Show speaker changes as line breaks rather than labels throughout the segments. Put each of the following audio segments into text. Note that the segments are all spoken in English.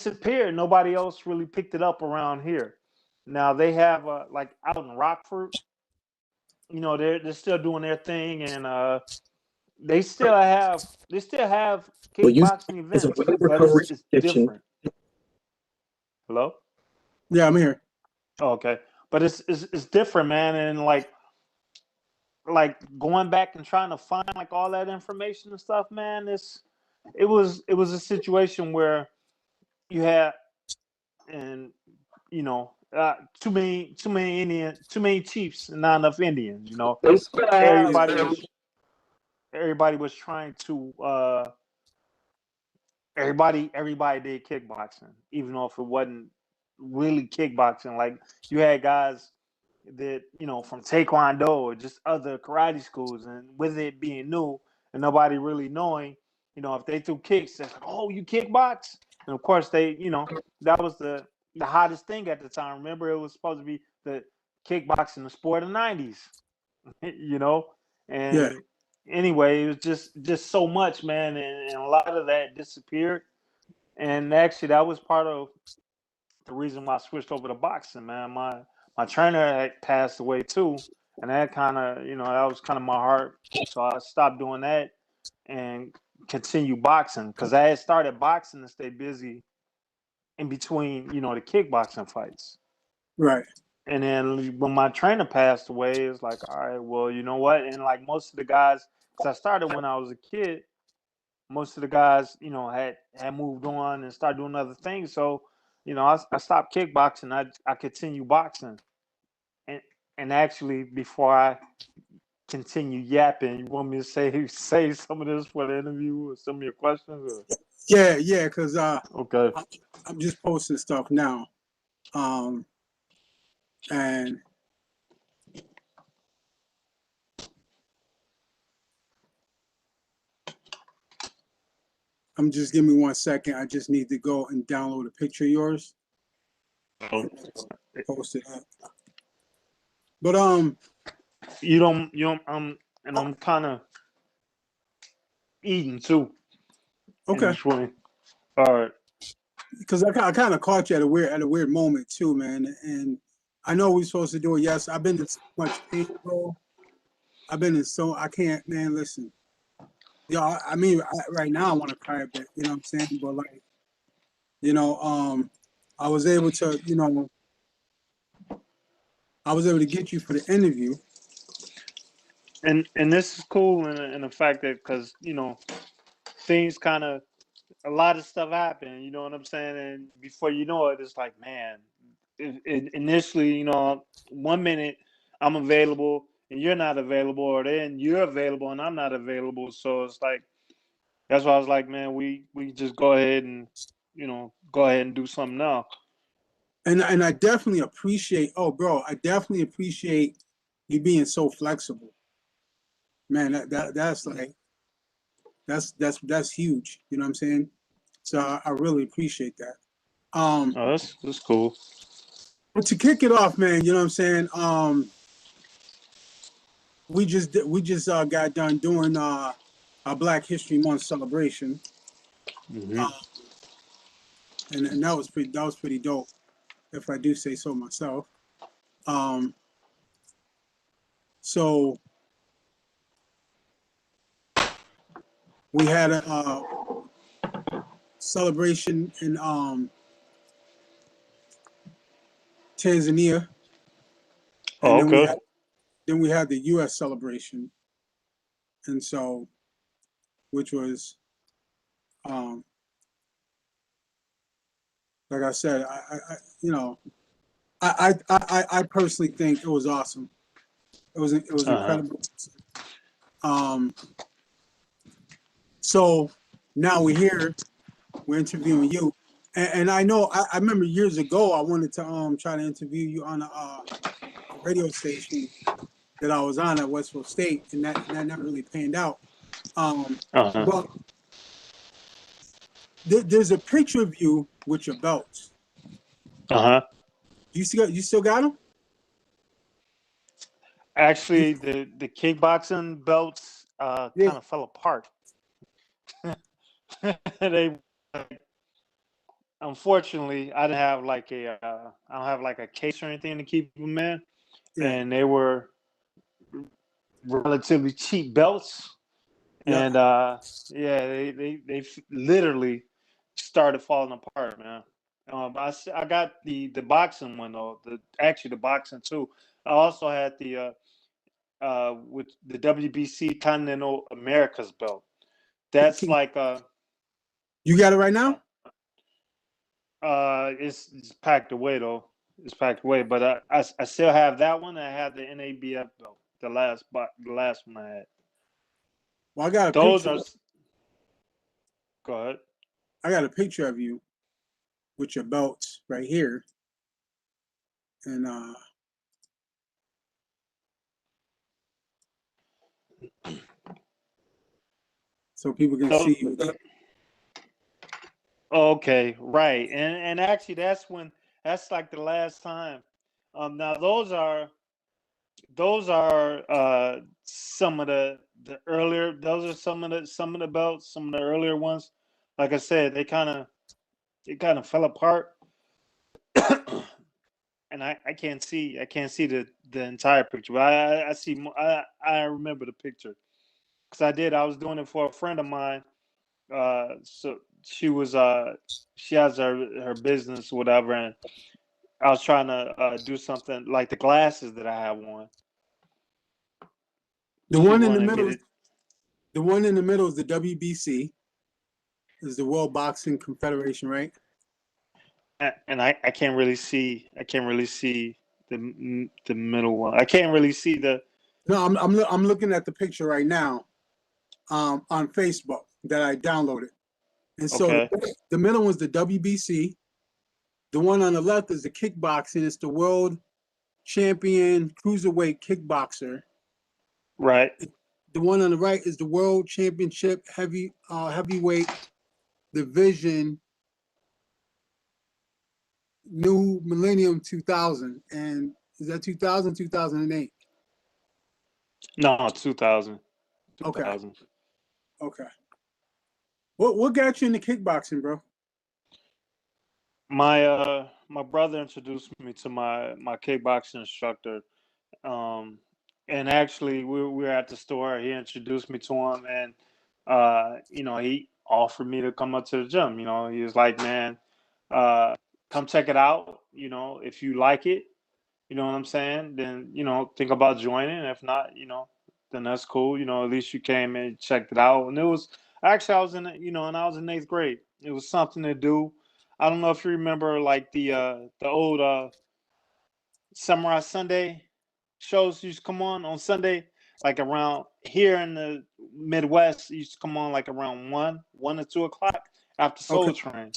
disappeared. Nobody else really picked it up around here. Now they have like out in Rockford, they're still doing their thing, and they still have
Well, you
kickboxing
is a
events, but
recovery
it's
Egyptian.
different. Hello?
Yeah, I'm here.
Oh, okay. But it's different, man, and like going back and trying to find like all that information and stuff, man, it was a situation where you had and too many chiefs and not enough Indians.
They still have.
Everybody was everybody was trying to everybody did kickboxing, even though if it wasn't really kickboxing. Like you had guys that from Taekwondo or just other karate schools, and with it being new and nobody really knowing, if they threw kicks, it's like, oh, you kickbox, and of course that was the hottest thing at the time. Remember, it was supposed to be the kickboxing, the sport of the '90s,
Yeah.
and anyway, it was just so much, man, and a lot of that disappeared. And actually, that was part of the reason why I switched over to boxing, man. My trainer had passed away too, and that kind of, that was kind of my heart. So I stopped doing that and continued boxing because I had started boxing to stay busy in between, the kickboxing fights.
Right.
And then when my trainer passed away, it's like, all right, well, you know what? And like most of the guys, because I started when I was a kid, most of the guys, had moved on and started doing other things. So, I stopped kickboxing. I continued boxing. And actually, before I continue yapping, you want me to say some of this for the interview or some of your questions? Or?
Yeah, because
Okay.
I'm just posting stuff now, and I'm just give me 1 second. I just need to go and download a picture of yours, post it up. But
You don't. And I'm kind of eating too. In
okay,
between. All right.
because I kind of caught you at a weird moment too, man. And I know we're supposed to do it. Yes, I've been in so much pain, bro. I've been in so I can't, man. Listen, I mean, right now I want to cry a bit. You know what I'm saying? But like, I was able to, I was able to get you for the interview.
And this is cool in the fact that because things kind of a lot of stuff happen. You know what I'm saying? And before you know it, it's like, man, initially, 1 minute I'm available and you're not available, or then you're available and I'm not available. So it's like that's why I was like, man, we just go ahead and do something now.
And I definitely appreciate. Oh, bro, I definitely appreciate you being so flexible, man. That's like that's huge. You know what I'm saying? So I really appreciate that.
Oh, that's cool.
But to kick it off, man, you know what I'm saying? We just got done doing our Black History Month celebration,
Mm-hmm.
and that was pretty dope, if I do say so myself. Um, so we had a celebration in Tanzania, and
Oh, okay.
then we had the U.S. celebration, and so which was um, like I said, I personally think it was awesome. It was
Uh-huh.
incredible. Um, so now we're here, we're interviewing you, and I know I remember years ago I wanted to try to interview you on a radio station that I was on at Westfield State, and that never really panned out.
Uh-huh.
But there's a picture of you with your belts.
Uh-huh.
You still got them?
Actually, the kickboxing belts
Yeah.
kind of fell apart. They unfortunately, I didn't have like I don't have like a case or anything to keep them in,
Yeah.
and they were relatively cheap belts,
Yeah.
and yeah, they literally started falling apart, man. I got the boxing one though, the boxing too. I also had the with the WBC Continental Americas belt. That's
Can-
like
you got it right now?
it's packed away though. It's packed away, but I still have that one. I have the NABF belt, the last one I had.
Well, I got a
Those
picture.
are. Go ahead.
I got a picture of you with your belts right here, and so people can
So
see you.
okay, right, and actually that's like the last time. Now those are some of the earlier. Those are some of the belts, some of the earlier ones. Like I said, they kind of fell apart, and I can't see the entire picture, but I see I remember the picture because I was doing it for a friend of mine. So she has her business, whatever, and I was trying to do something like the glasses that I have on.
The
She
one in the
wanted me
middle,
to,
the one in the middle is the WBC, is the World Boxing Confederation, right?
and I can't really see the middle one. I can't really see the.
No, I'm looking at the picture right now, on Facebook that I downloaded, and so
Okay,
the middle one's the WBC. The one on the left is the kickboxing. It's the world champion cruiserweight kickboxer.
right.
The one on the right is the world championship heavyweight division new millennium 2000. And is that 2000, 2008?
No, 2000,
Okay.
2000.
Okay. What got you into kickboxing, bro?
My brother introduced me to my kickboxing instructor. Um, and actually, we were at the store. He introduced me to him, and he offered me to come up to the gym. He was like, "Man, come check it out. If you like it, you know what I'm saying. Then think about joining. If not, then that's cool. At least you came and checked it out. And it was actually I was and I was in eighth grade. It was something to do. I don't know if you remember like the old Samurai Sunday shows used to come on Sunday, like around here in the Midwest, used to come on like around 1 or 2 o'clock after
Okay.
Soul Train.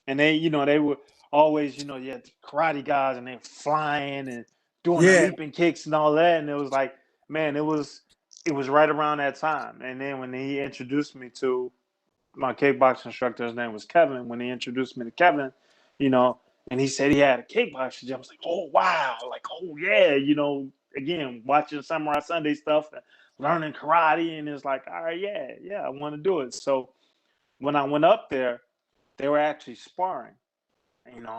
And they were always, you had karate guys and they're flying and doing the
Yeah.
leaping kicks and all that. And it was like, man, it was right around that time. And then when he introduced me to my kickboxing instructor, his name was Kevin. When he introduced me to Kevin, you know, and he said he had a kickboxing gym, I was like, oh wow, like oh yeah, again watching Samurai Sunday stuff, and learning karate, and it's like, all right, yeah, I want to do it. So when I went up there, they were actually sparring.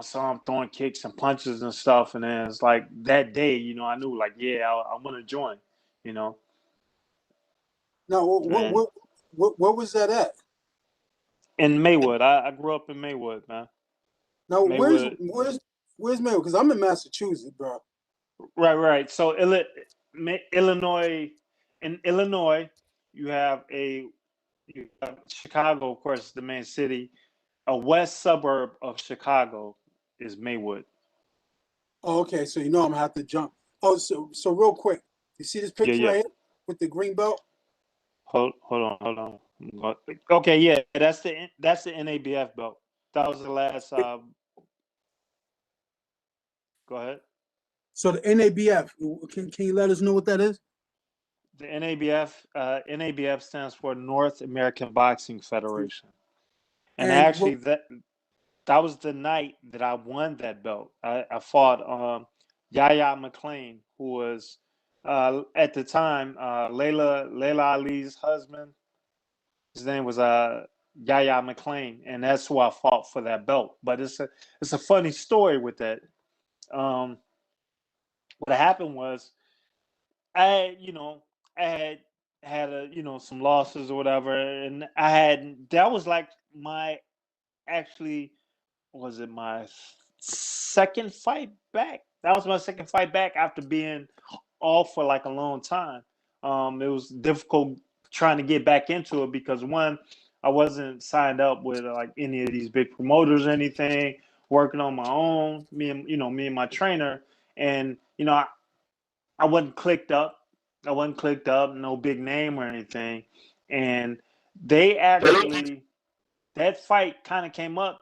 So I'm throwing kicks and punches and stuff, and then it's like that day, I knew like, yeah, I want to join, you know,
Now,
and
what was that at?
in Maywood, I grew up in Maywood, man.
Now,
Maywood.
where's Maywood? Because I'm in Massachusetts, bro.
Right. So Illinois, in Illinois, you have Chicago, of course, is the main city. A west suburb of Chicago is Maywood.
Oh, okay. So I'm gonna have to jump. Oh, so real quick, you see this
Yeah,
picture
yeah.
right here with the green belt?
Hold on. Okay, yeah, that's the NABF belt. That was the last. Go ahead.
So the NABF, can you let us know what that is?
The NABF stands for North American Boxing Federation, and
And
actually that was the night that I won that belt. I fought Yahya McClain, who was at the time Layla Ali's husband. His name was Yahya McClain, and that's who I fought for that belt. But it's a funny story with that. What happened was I had a some losses or whatever, and that was like my actually was it my second fight back? That was my second fight back after being off for like a long time. It was difficult trying to get back into it because one, I wasn't signed up with like any of these big promoters or anything. Working on my own, me and my trainer, and I wasn't clicked up. I wasn't clicked up, no big name or anything. And they actually that fight kind of came up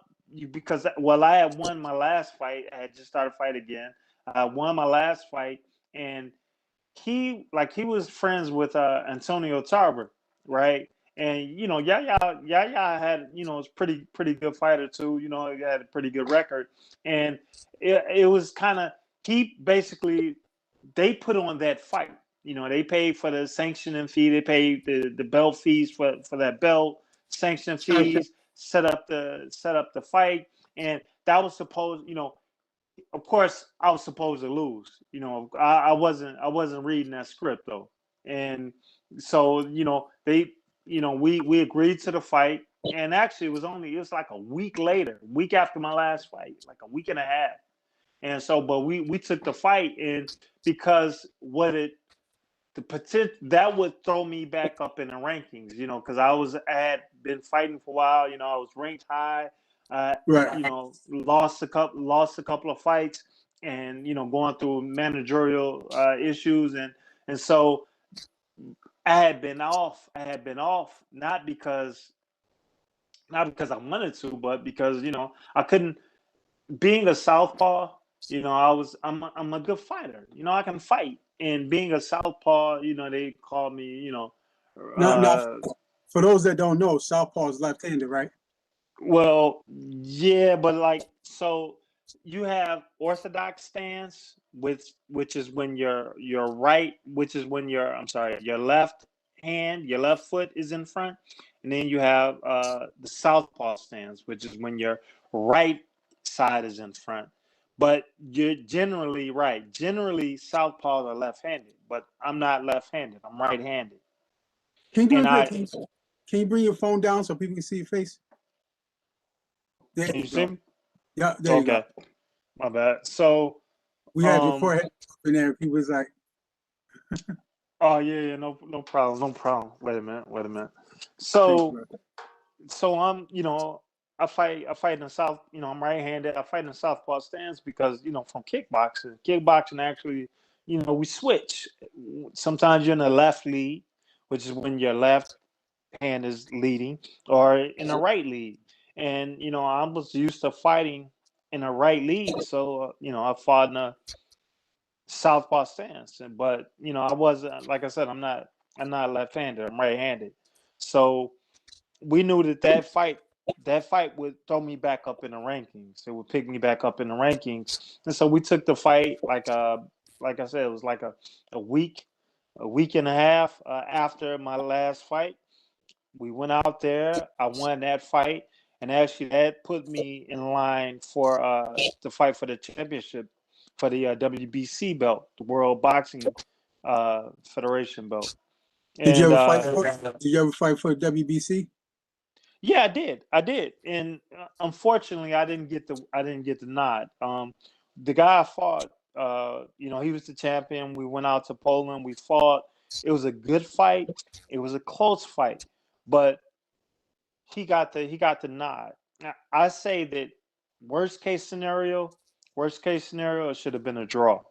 because I had won my last fight. I had just started fight again. I won my last fight, and he was friends with Antonio Tarver, right? And Yaya had was pretty good fighter too. He had a pretty good record, and it was kind of he basically they put on that fight. They paid for the sanctioning fee. They paid the belt fees for that belt, sanction fees, set up the fight, and that was supposed. Of course, I was supposed to lose. I wasn't reading that script though, and so we agreed to the fight, and actually it was like a week after my last fight, like a week and a half, and so but we took the fight, and because the potential that would throw me back up in the rankings, because I had been fighting for a while, I was ranked high,
Right.
lost a couple of fights, and going through managerial issues, and so I had been off. Not because I wanted to, but because I couldn't. Being a southpaw, I'm a good fighter. I can fight, and being a southpaw, they call me,
Now,
uh,
for those that don't know, Southpaw is left-handed, right?
well, yeah, but like so, you have orthodox stance, which is when your right, which is when your your left foot is in front, and then you have the southpaw stance, which is when your right side is in front. But you're generally right. Generally, southpaws are left-handed, but I'm not left-handed. I'm right-handed,
Can you do
and
it? Can you bring your phone down so people can see your face? There
can you
you
see
go.
me?
Yeah, there you go.
Okay, my bad. So,
We had your forehead in there. People was like,
oh yeah, no problem, no problem. Wait a minute.
thanks,
So,
bro.
I'm, I fight in the south. I'm right-handed. I fight in the southpaw stance because from kickboxing actually, we switch. Sometimes you're in the left lead, which is when your left hand is leading, or in the right lead. And I was used to fighting in a right lead, so I fought in a southpaw stance, but I wasn't, like I said, I'm not left-handed. I'm right-handed, so we knew that fight would throw me back up in the rankings. It would pick me back up in the rankings, and so we took the fight like I said, it was like a week and a half after my last fight. We went out there. I won that fight, and actually that put me in line for the fight for the championship for the WBC belt, the World Boxing Federation belt.
Did you
And
ever fight for? Did you ever fight for the WBC?
yeah, I did, and unfortunately, I didn't get the nod. The guy I fought, he was the champion. We went out to Poland. We fought. It was a good fight. It was a close fight, but he got the nod. Now, I say that worst case scenario, it should have been a draw.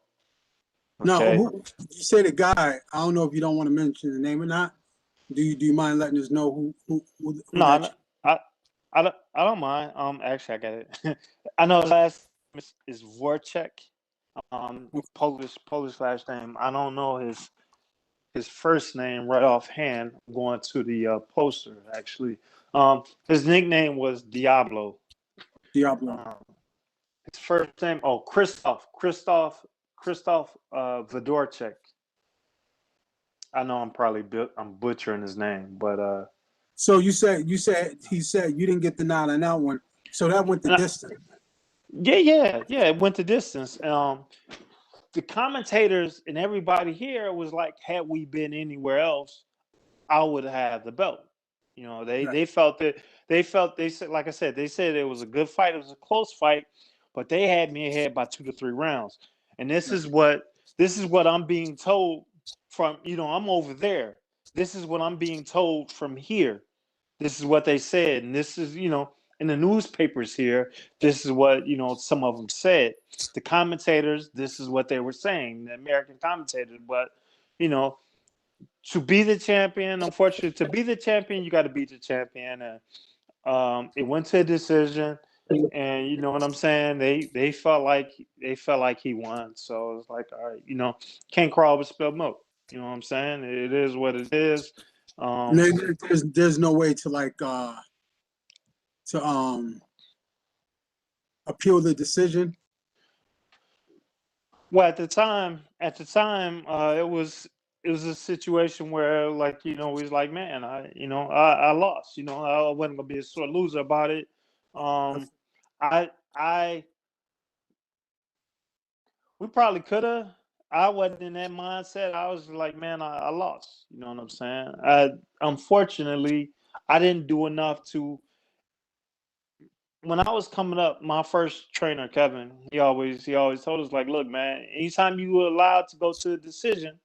No,
Okay.
you say the guy. I don't know if you don't want to mention the name or not. Do you mind letting us know who
No,
that?
I don't mind. Actually, I got it. I know his last name is Vorchek. Polish last name. I don't know his first name right offhand. I'm going to the poster actually. His nickname was Diablo.
Diablo.
Um, his first name, Christoph Vadorchek. I know I'm butchering his name, but
So he said you didn't get the nod on that one. So that went the distance.
Yeah. It went the distance. The commentators and everybody here was like, had we been anywhere else, I would have the belt. You know, they felt that they said, like I said, they said it was a good fight. It was a close fight, but they had me ahead by 2 to 3 rounds. And this is what I'm being told from, I'm over there. This is what I'm being told from here. This is what they said, and this is, in the newspapers here, this is what, some of them said. The commentators, this is what they were saying, the American commentators. But, to be the champion, unfortunately, to be the champion, you got to beat the champion. And it went to a decision, and you know what I'm saying. They felt like he won. So it's like, all right, can't crawl with spilled milk. You know what I'm saying? It is what it is.
There's no way to appeal the decision.
Well, at the time, it was a situation where, like, he's like, man, I lost. I wasn't gonna be a sore loser about it. I we probably could have. I wasn't in that mindset. I was like, man, I lost. You know what I'm saying? Unfortunately, I didn't do enough to. When I was coming up, my first trainer, Kevin, he always told us, like, look, man, anytime you were allowed to go to a decision,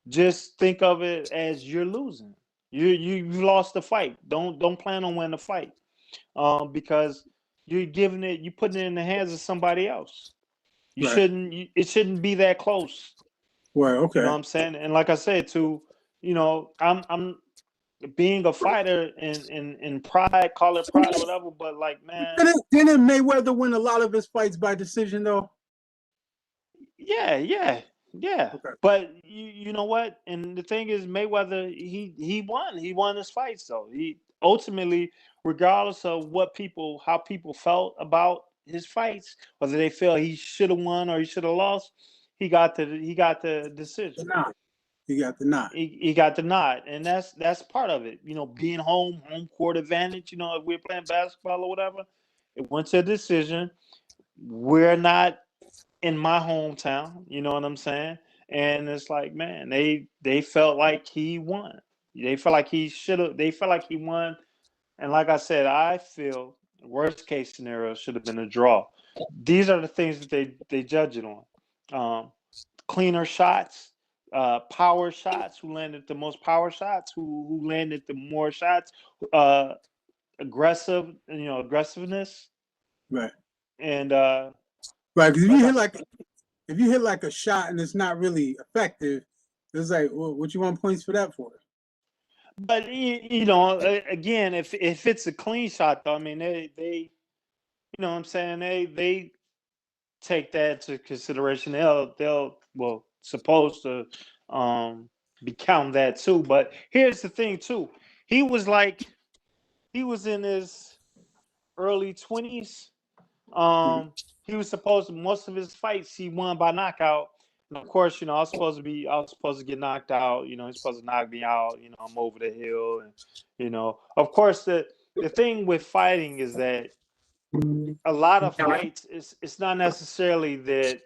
just think of it as you're losing. You lost the fight. Don't plan on winning the fight, because you're putting it in the hands of somebody else. You
Right.
shouldn't. It shouldn't be that close.
Well, okay.
You know what I'm saying? And like I said, I'm being a fighter in pride, call it pride or whatever. But like, man,
didn't Mayweather win a lot of his fights by decision though?
Yeah.
Okay.
But you know what? And the thing is, Mayweather, he won. He won his fights, though. He ultimately, regardless of how people felt about his fights, whether they felt he should have won or he should have lost, he got the decision.
He got the nod.
He got the nod, and that's part of it. Being home court advantage. If we're playing basketball or whatever, it went to a decision. We're not in my hometown, you know what I'm saying? And it's like, man, they felt like he won. They felt like he should have. They felt like he won. And like I said, I feel worst case scenario should have been a draw. These are the things that they judge it on. Cleaner shots, power shots. Who landed the most power shots? Who landed the more shots? Aggressiveness.
Right.
And
right, because if you hit like a shot and it's not really effective, it's like, well, what you want points for that for?
But again, if it's a clean shot, though, I mean, they you know what I'm saying, they take that into consideration. They'll supposed to be counting that too. But here's the thing too. He was in his early 20s. He was supposed to, most of his fights he won by knockout. And of course, I was supposed to get knocked out. He's supposed to knock me out. I'm over the hill, and of course, the thing with fighting is that a lot of fights, it's not necessarily that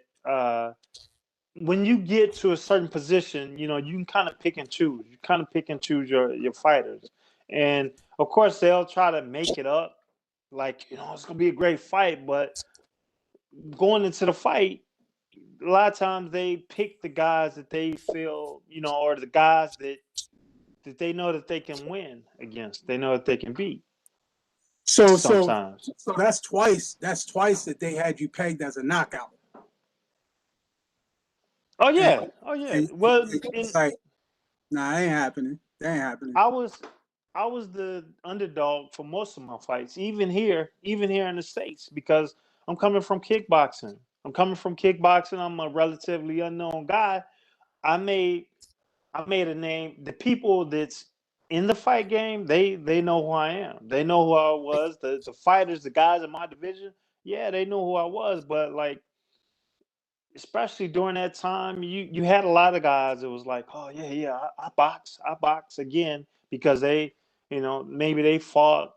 when you get to a certain position, you can kind of pick and choose. You kind of pick and choose your fighters, and of course, they'll try to make it up, like, it's gonna be a great fight, but going into the fight, a lot of times they pick the guys that they feel, or the guys that they know that they can win against. They know that they can beat.
So
sometimes.
So that's twice. That's twice that they had you pegged as a knockout.
Oh yeah. Well,
it's like, nah, it ain't happening. That ain't happening.
I was the underdog for most of my fights, even here in the States, because I'm coming from kickboxing. I'm a relatively unknown guy. I made a name. The people that's in the fight game, they know who I am. They know who I was. The fighters, the guys in my division, yeah, they know who I was. But like, especially during that time, you had a lot of guys that was like, oh yeah, I box again, because they, maybe they fought,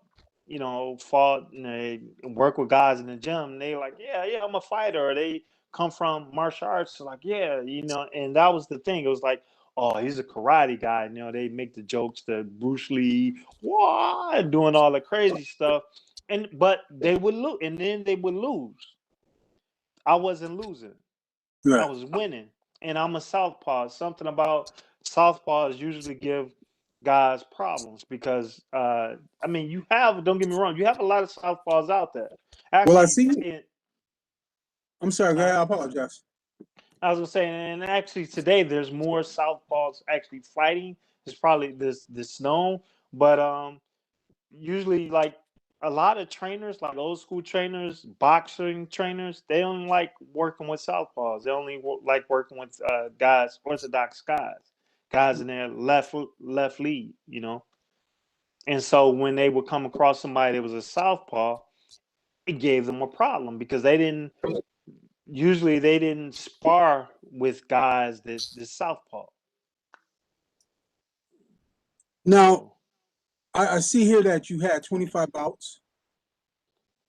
and they work with guys in the gym. And they like, yeah, I'm a fighter. Or they come from martial arts, like, yeah, and that was the thing. It was like, oh, he's a karate guy. They make the jokes that Bruce Lee, what, doing all the crazy stuff, but they would lose, and then they would lose. I wasn't losing.
Right.
I was winning, and I'm a southpaw. Something about southpaws usually give guys problems because don't get me wrong, you have a lot of southpaws out there.
Well, I
Actually,
see. I'm sorry, guy. I apologize.
I was gonna say, and actually today there's more southpaws actually fighting. It's probably this known, but usually like a lot of trainers, like old school trainers, boxing trainers, they don't like working with southpaws. They only like working with guys, orthodox guys in their left lead, And so when they would come across somebody that was a southpaw, it gave them a problem because they didn't spar with guys that's the southpaw.
Now, I see here that you had 25 bouts.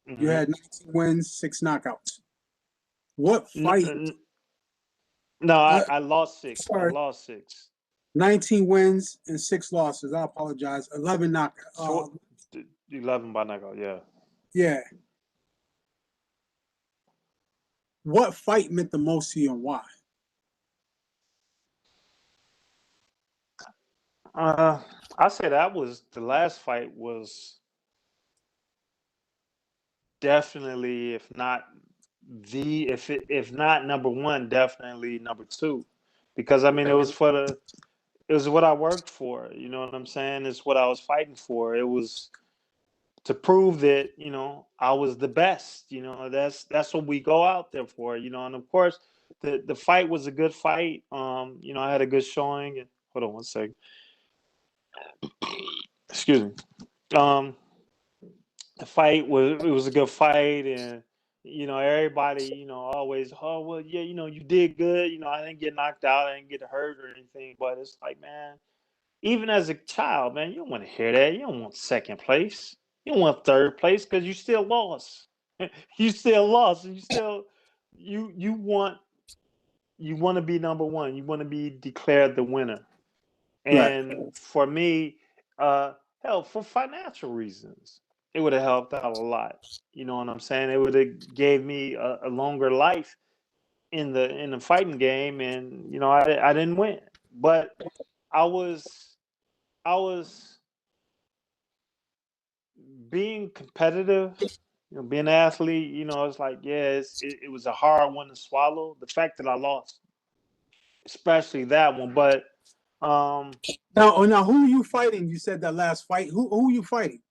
Mm-hmm. You had 19 wins, 6 knockouts. What fight?
No, I lost 6.
Sorry.
I lost 6.
19 wins and 6 losses. I apologize. 11 knockouts.
11 by knockout, yeah.
Yeah. What fight meant the most to you and why?
I say that was the last fight was definitely, if not number 1, definitely number 2, because it was what I worked for. You know what I'm saying? It's what I was fighting for. It was to prove that I was the best. That's what we go out there for. And of course, the fight was a good fight. I had a good showing. And hold on one second. Excuse me. The fight was a good fight, and everybody always, oh well, yeah, you did good. I didn't get knocked out, I didn't get hurt or anything, but it's like, man, even as a child, man, you don't want to hear that. You don't want second place. You don't want third place because you still lost. You still lost, and you want to be number 1. You want to be declared the winner. And right. For me, hell, for financial reasons, it would have helped out a lot. You know what I'm saying? It would have gave me a longer life in the fighting game, and I didn't win, but I was being competitive, being an athlete. It's like, yeah, it was a hard one to swallow. The fact that I lost, especially that one, but
now who are you fighting? You said that last fight. Who are you fighting?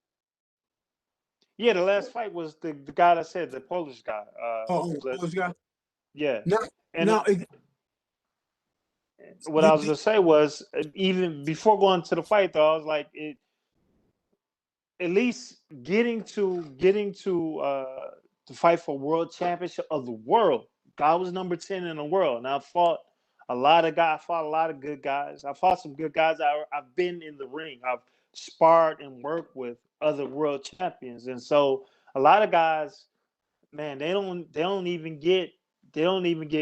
Yeah, the last fight was the guy that said, the Polish guy.
Polish guy.
Yeah. What I was gonna say was, even before going to the fight, though, I was like, at least getting to fight for world championship of the world. I was number 10 in the world, and I fought a lot of guys. I fought a lot of good guys. I fought some good guys. I've been in the ring. I've sparred and worked with other world champions, and so a lot of guys, man, they don't even get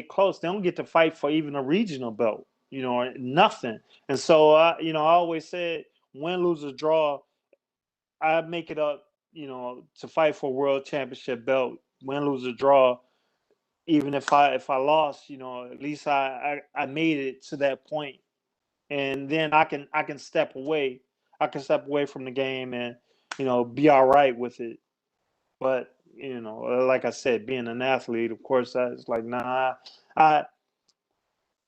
close. They don't get to fight for even a regional belt, or nothing. And so I always said, win, lose, or draw, I make it up, to fight for a world championship belt, win, lose, or draw. Even if I lost, at least I made it to that point, and then I can step away. I can step away from the game and be all right with it. But like I said, being an athlete, of course, it's like, nah. I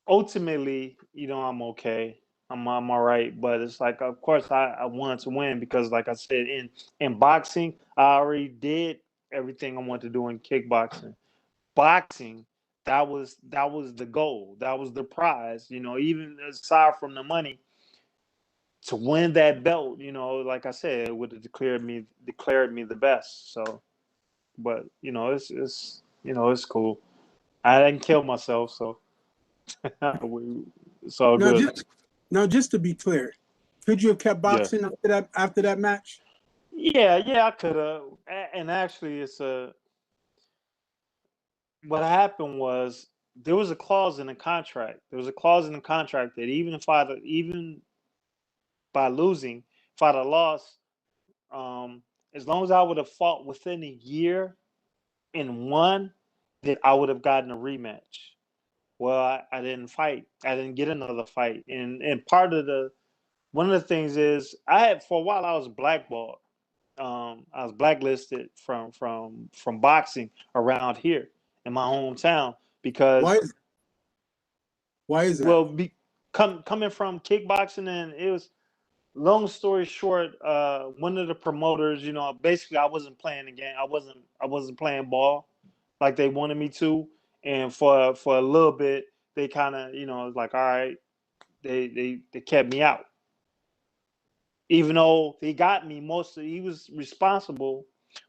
ultimately, I'm okay. I'm all right. But it's like, of course, I wanted to win because, like I said, in boxing, I already did everything I wanted to do in kickboxing. Boxing, that was the goal. That was the prize. Even aside from the money, to win that belt, like I said, it would have declared me the best. So. But it's cool. I didn't kill myself, so it's all good.
Now, just to be clear, Could you have kept
Yeah.
boxing after that match?
Yeah, I could have. And actually, what happened was there was a clause in the contract. There was a clause in the contract that even by losing, if I'd have lost, as long as I would have fought within a year and won, that I would have gotten a rematch. Well, I didn't fight. I didn't get another fight, and part of one of the things is for a while I was blackballed. I was blacklisted from boxing around here in my hometown because,
Why is that?
well, coming from kickboxing, and it was, long story short, one of the promoters, basically I wasn't playing the game. I wasn't playing ball like they wanted me to, and for a little bit they kind of, was like, all right, they kept me out, even though he was responsible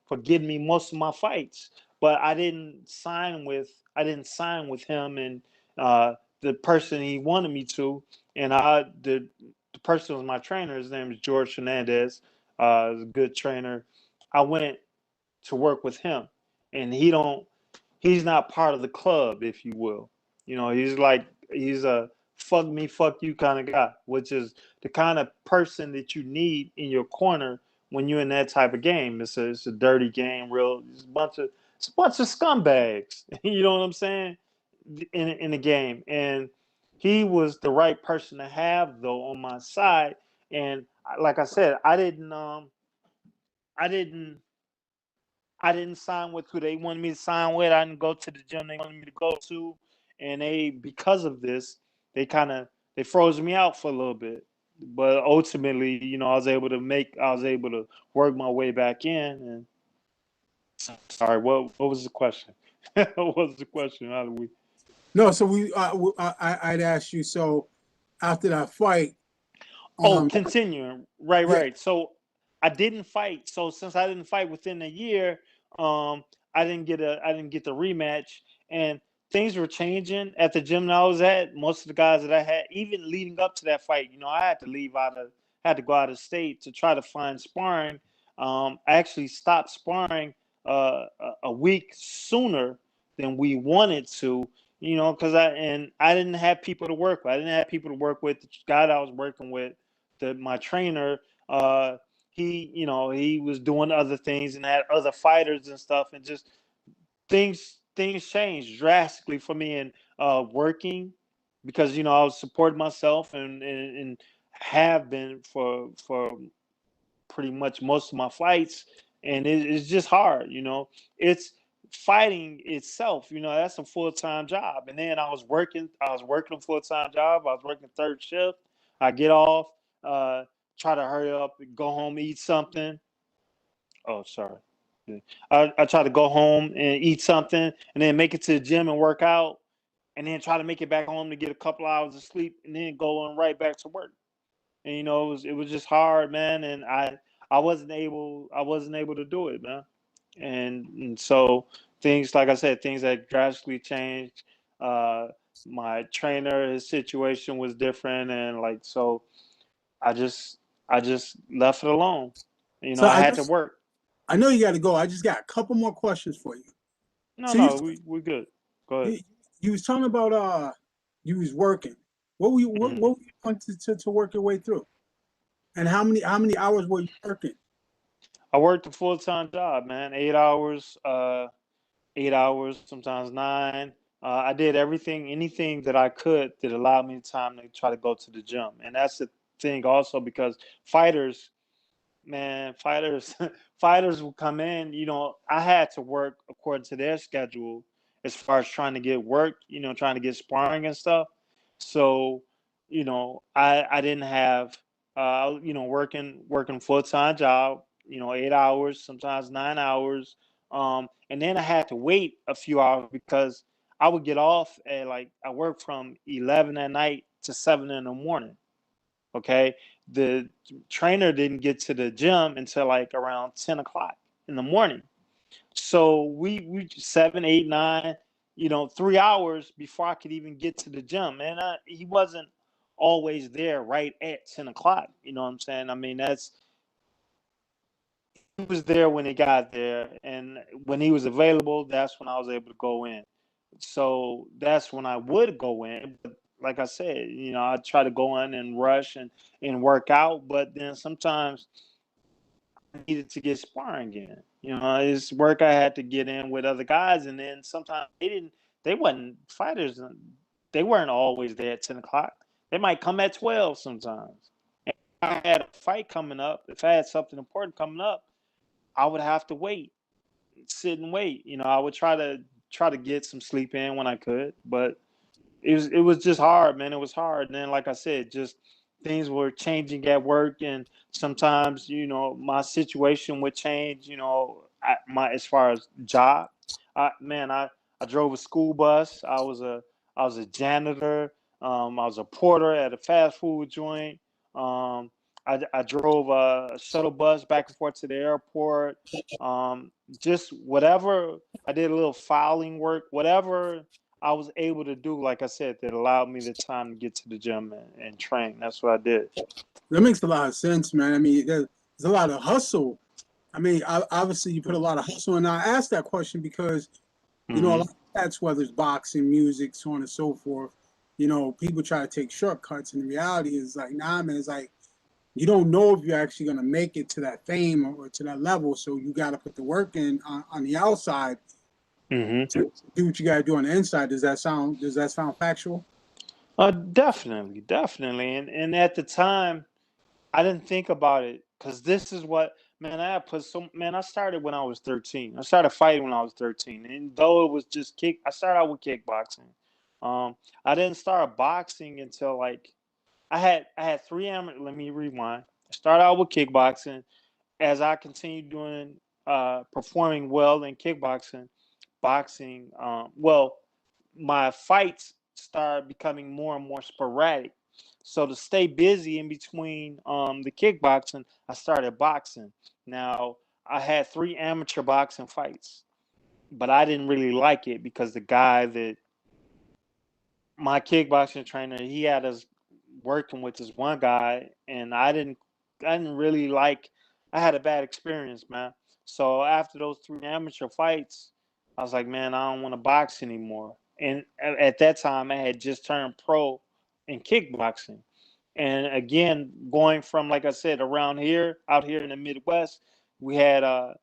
for getting me most of my fights, but I didn't sign with him and the person he wanted me to, and the person was my trainer. His name is George Hernandez. He's a good trainer. I went to work with him, and he's not part of the club, if you will. He's a fuck me, fuck you kind of guy, which is the kind of person that you need in your corner when you're in that type of game. It's a dirty game, it's a bunch of scumbags. You know what I'm saying? In the game, and he was the right person to have though on my side. And like I said, I didn't I didn't sign with who they wanted me to sign with. I didn't go to the gym they wanted me to go to, and because of this, they froze me out for a little bit. But ultimately, I was able to work my way back in. And sorry, what was the question? What was the question? How do we?
No, so I'd ask you. So after that fight,
Oh,
um,
continuing. Right,
yeah,
right. So I didn't fight. So since I didn't fight within a year, I didn't get the rematch, and things were changing at the gym that I was at. Most of the guys that I had, even leading up to that fight, I had to go out of state to try to find sparring. I actually stopped sparring a week sooner than we wanted to, because I didn't have people to work with. I didn't have people to work with. The guy that I was working with, my trainer, he was doing other things and had other fighters and stuff, and just things changed drastically for me in working, because I was supporting myself and have been for pretty much most of my fights, and it's just hard. It's fighting itself. That's a full-time job, and then I was working a full-time job. I was working third shift. I get off, uh, try to hurry up and go home, eat something. Oh, sorry. Yeah. I try to go home and eat something, and then make it to the gym and work out, and then try to make it back home to get a couple hours of sleep, and then go on right back to work. And it was just hard, man. And I wasn't able to do it, man. And so things, like I said, things that drastically changed. Uh, my trainer, his situation was different, and like so, I just left it alone.
so
I had to work.
I know you got to go. I just got a couple more questions for you.
No,
So
no, we're good. Go ahead.
you, you was talking about you was working. What
Mhm.
were you going to work your way through? And how many hours were you working?
I worked a full time job, man. 8 hours, 8 hours, sometimes nine. I did anything that I could that allowed me time to try to go to the gym, and that's the thing also, because fighters, man, fighters will come in. I had to work according to their schedule as far as trying to get work. Trying to get sparring and stuff. So, I didn't have, working full time job. 8 hours, sometimes 9 hours, and then I had to wait a few hours because I would get off at, like, I work from 11 at night to 7 in the morning. Okay, the trainer didn't get to the gym until like around 10 o'clock in the morning. So we 7, 8, 9, 3 hours before I could even get to the gym. And he wasn't always there right at 10 o'clock. You know what I'm saying? I mean, he was there when he got there, and when he was available, that's when I was able to go in. So that's when I would go in. But like I said, I try to go in and rush and work out, but then sometimes I needed to get sparring in. It's work I had to get in with other guys, and then sometimes they wasn't fighters. They weren't always there at 10 o'clock. They might come at 12 sometimes. And if I had a fight coming up, if I had something important coming up, I would have to wait, sit and wait. I would try to get some sleep in when I could, but it was just hard, man. It was hard. And then, like I said, just things were changing at work, and sometimes, my situation would change. As far as job, I drove a school bus. I was a janitor. I was a porter at a fast food joint. I drove a shuttle bus back and forth to the airport. Just whatever. I did a little filing work, whatever I was able to do, like I said, that allowed me the time to get to the gym and train. That's what I did.
That makes a lot of sense, man. I mean, there's a lot of hustle. I mean, obviously you put a lot of hustle, and I asked that question because a lot of that's whether it's boxing, music, so on and so forth. People try to take shortcuts, and the reality is like, nah, man. It's like you don't know if you're actually gonna make it to that fame or to that level, so you got to put the work in on the outside to do what you got to do on the inside. Does that sound factual?
Definitely, definitely. And at the time, I didn't think about it because this is what, man, I started when I was 13. I started fighting when I was 13. And though it was just I started out with kickboxing. I didn't start boxing until like I had three amateur. Let me rewind. I started out with kickboxing. As I continued doing performing well in kickboxing, boxing, my fights started becoming more and more sporadic. So to stay busy in between the kickboxing, I started boxing. Now I had three amateur boxing fights, but I didn't really like it because the guy that my kickboxing trainer, he had us working with this one guy, and I didn't really like. I had a bad experience, man. So after those three amateur fights, I was like, man, I don't want to box anymore. And at that time, I had just turned pro in kickboxing. And again, going from, like I said, around here, out here in the Midwest, we had a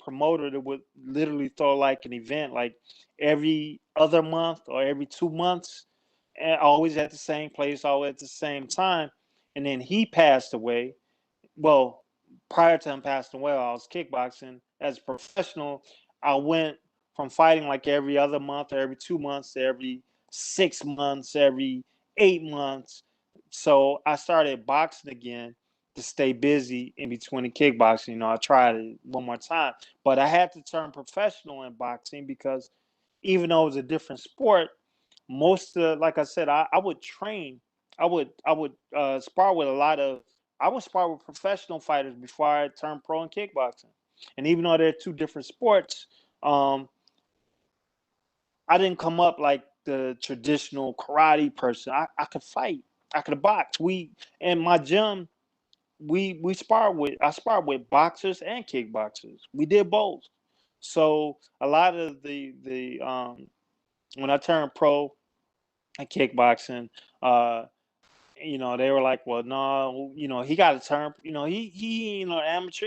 promoter that would literally throw like an event, like every other month or every 2 months, and always at the same place, always at the same time. And then he passed away. Well, prior to him passing away, I was kickboxing as a professional. I went from fighting like every other month or every 2 months to every 6 months, every 8 months. So I started boxing again to stay busy in between the kickboxing. I tried it one more time, but I had to turn professional in boxing because even though it was a different sport, like I said, I would train. I would spar with a lot of. I would spar with professional fighters before I turned pro in kickboxing. And even though they're two different sports, um, I didn't come up like the traditional karate person. I could fight. I could box. We in my gym, we spar with. I spar with boxers and kickboxers. We did both. So a lot of the when I turned pro in kickboxing, uh, they were like, well, no, he got to turn, he, amateur,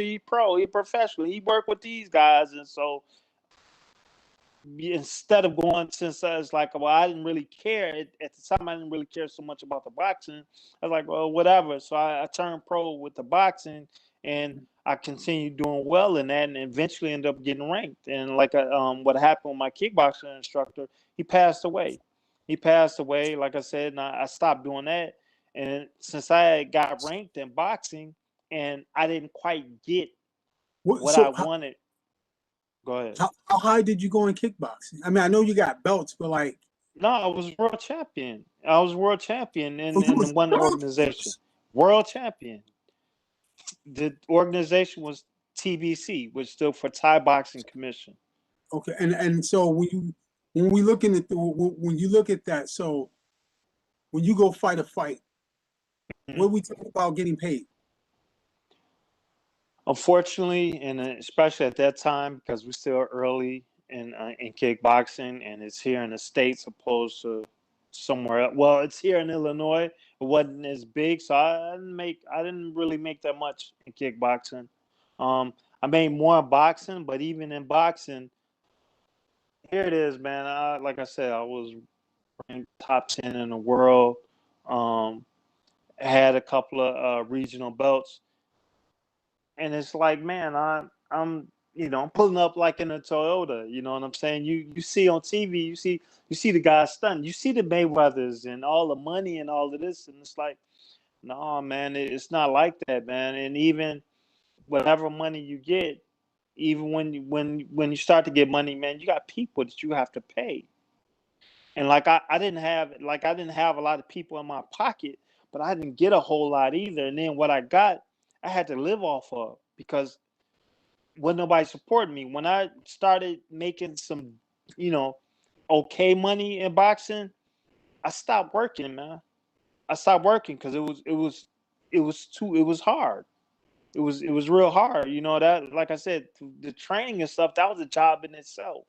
he pro, he professional, he worked with these guys. And so instead of going, since I was like, well, I didn't really care at the time, I didn't really care so much about the boxing. I was like, well, whatever. So I turned pro with the boxing, and I continued doing well in that, and eventually ended up getting ranked. And like what happened with my kickboxing instructor, he passed away. He passed away, like I said, and I stopped doing that. And since I got ranked in boxing, and I didn't quite get what I
So
wanted. Go ahead.
how high did you go in kickboxing? I mean, I know you got belts, but like,
No, I was world champion. I was world champion
oh, you
in
was
one
world
organization.
champs.
World champion. The organization was TBC, which stood for Thai Boxing Commission.
Okay, and so when we looking at when you look at that, so when you go fight a fight, what we talk about getting paid?
Unfortunately, and especially at that time, because we're still early in kickboxing, and it's here in the States opposed to somewhere else. Well, it's here in Illinois. It wasn't as big, so I didn't really make that much in kickboxing. I made more in boxing, but even in boxing, here it is, man. Like I said, I was ranked top 10 in the world. Had a couple of regional belts. And it's like, man, I'm I'm pulling up like in a Toyota. You know what I'm saying? You see on TV, you see the guys stunting. You see the Mayweathers and all the money and all of this, and it's like, no, man, it's not like that, man. And even whatever money you get, even when you start to get money, man, you got people that you have to pay. And like I didn't have a lot of people in my pocket, but I didn't get a whole lot either. And then what I got, I had to live off of because wasn't nobody supporting me. When I started making some, okay money in boxing, I stopped working, man. I stopped working because it was hard. It was real hard. That, like I said, the training and stuff, that was a job in itself.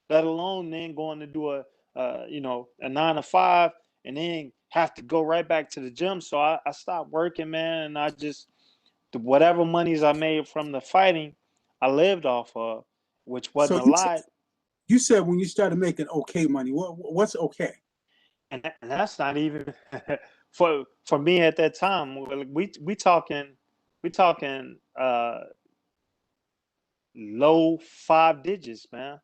Let alone then going to do a 9 to 5 and then have to go right back to the gym. So I stopped working, man, and I just whatever monies I made from the fighting, I lived off of, which
So
wasn't a lot.
you said when you started making okay money, what's okay?
And that's not even for me at that time. We talking low 5 digits, man.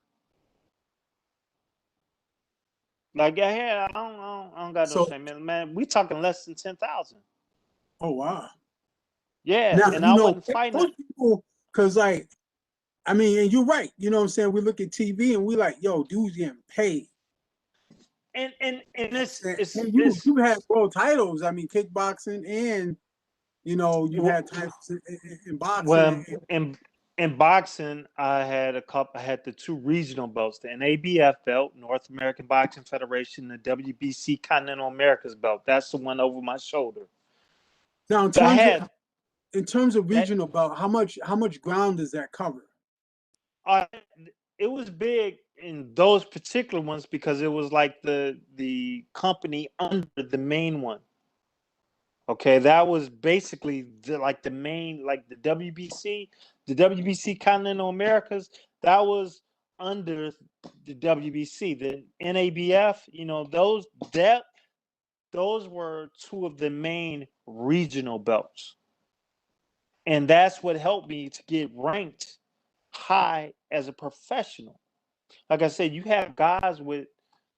Like, yeah, I don't got no
So,
shame, man. We talking less than 10,000.
oh wow.
Yeah,
Now
and I wasn't fighting
those people, because like, I mean, and you're right. You know what I'm saying? We look at TV and we like, yo, dude's getting paid.
and this
And
it's
you had world titles. I mean, kickboxing, and you had titles in
well
boxing.
in boxing. I had the two regional belts, the NABF belt, North American Boxing Federation, the WBC Continental Americas belt. That's the one over my shoulder.
Now,
I had
in terms of
that.
regional belt, how much ground does that cover?
Uh, it was big in those particular ones because it was like the company under the main one. Okay, that was basically like the main, like the WBC Continental Americas. That was under the WBC. The NABF, those were two of the main regional belts, and that's what helped me to get ranked high as a professional. Like I said, you have guys with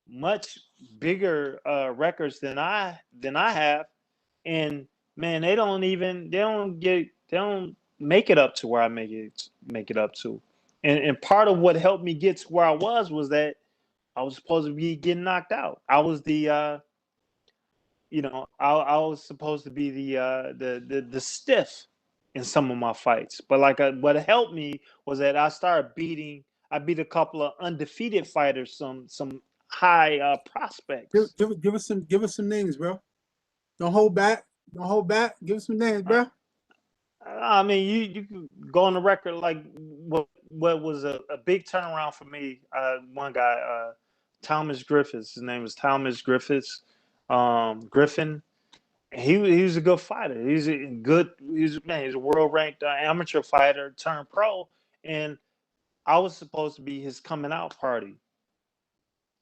much bigger records than I have, and man, they don't make it up to where I make it up to. And part of what helped me get to where I was that I was supposed to be getting knocked out. I was I was supposed to be the stiff in some of my fights. But what helped me was that I beat a couple of undefeated fighters, some high prospects.
Give us some names, bro. Don't hold back. Don't hold back. Give us some names,
Uh,
bro.
I mean, you can go on the record like what was a big turnaround for me. One guy, Thomas Griffiths. His name is Thomas Griffiths. Griffin. He was a good fighter. He's a world ranked amateur fighter turned pro, and I was supposed to be his coming out party,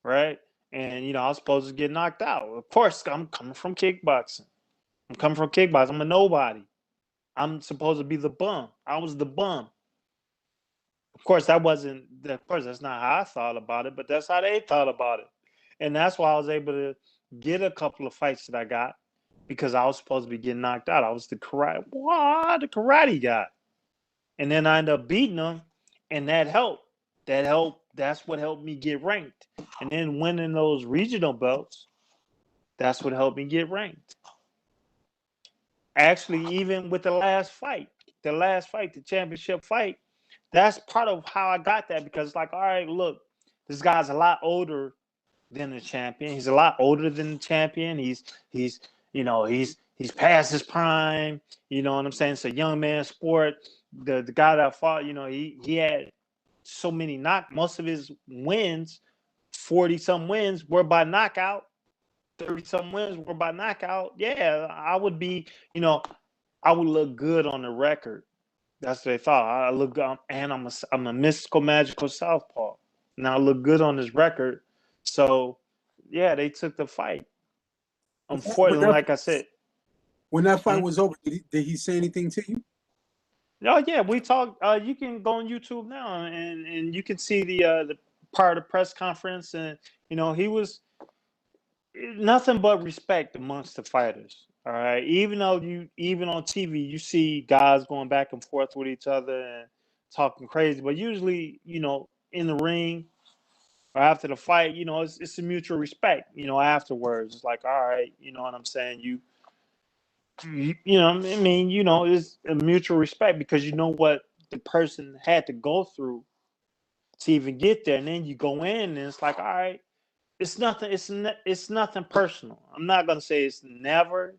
right? And I was supposed to get knocked out. Of course, I'm coming from kickboxing. I'm a nobody. I'm supposed to be the bum. I was the bum. Of course, that's not how I thought about it, but that's how they thought about it. And that's why I was able to get a couple of fights that I got because I was supposed to be getting knocked out. I was the karate guy. And then I ended up beating them, and that helped. That helped. That's what helped me get ranked. And then winning those regional belts, that's what helped me get ranked. Actually, even with the championship fight, that's part of how I got that because, like, all right, look, this guy's a lot older than the champion. He's a lot older than the champion. He's he's past his prime. You know what I'm saying? It's a young man sport. The guy that fought, he had so many most of his wins, 40 some wins were by knockout. 30 some wins were by knockout. Yeah, I would be, I would look good on the record. That's what they thought. I look good, and I'm a mystical, magical southpaw. And I look good on this record. So, yeah, they took the fight. Unfortunately, like I said,
when that fight was over, did he say anything to you?
Oh yeah, we talked. You can go on YouTube now, and you can see the part of the press conference, and he was nothing but respect amongst the fighters. All right, even on TV you see guys going back and forth with each other and talking crazy, but usually in the ring or after the fight, it's a mutual respect. Afterwards, it's like, all right, you know what I'm saying, it's a mutual respect because you know what the person had to go through to even get there, and then you go in and it's like, all right, it's nothing. It's nothing personal. I'm not gonna say it's never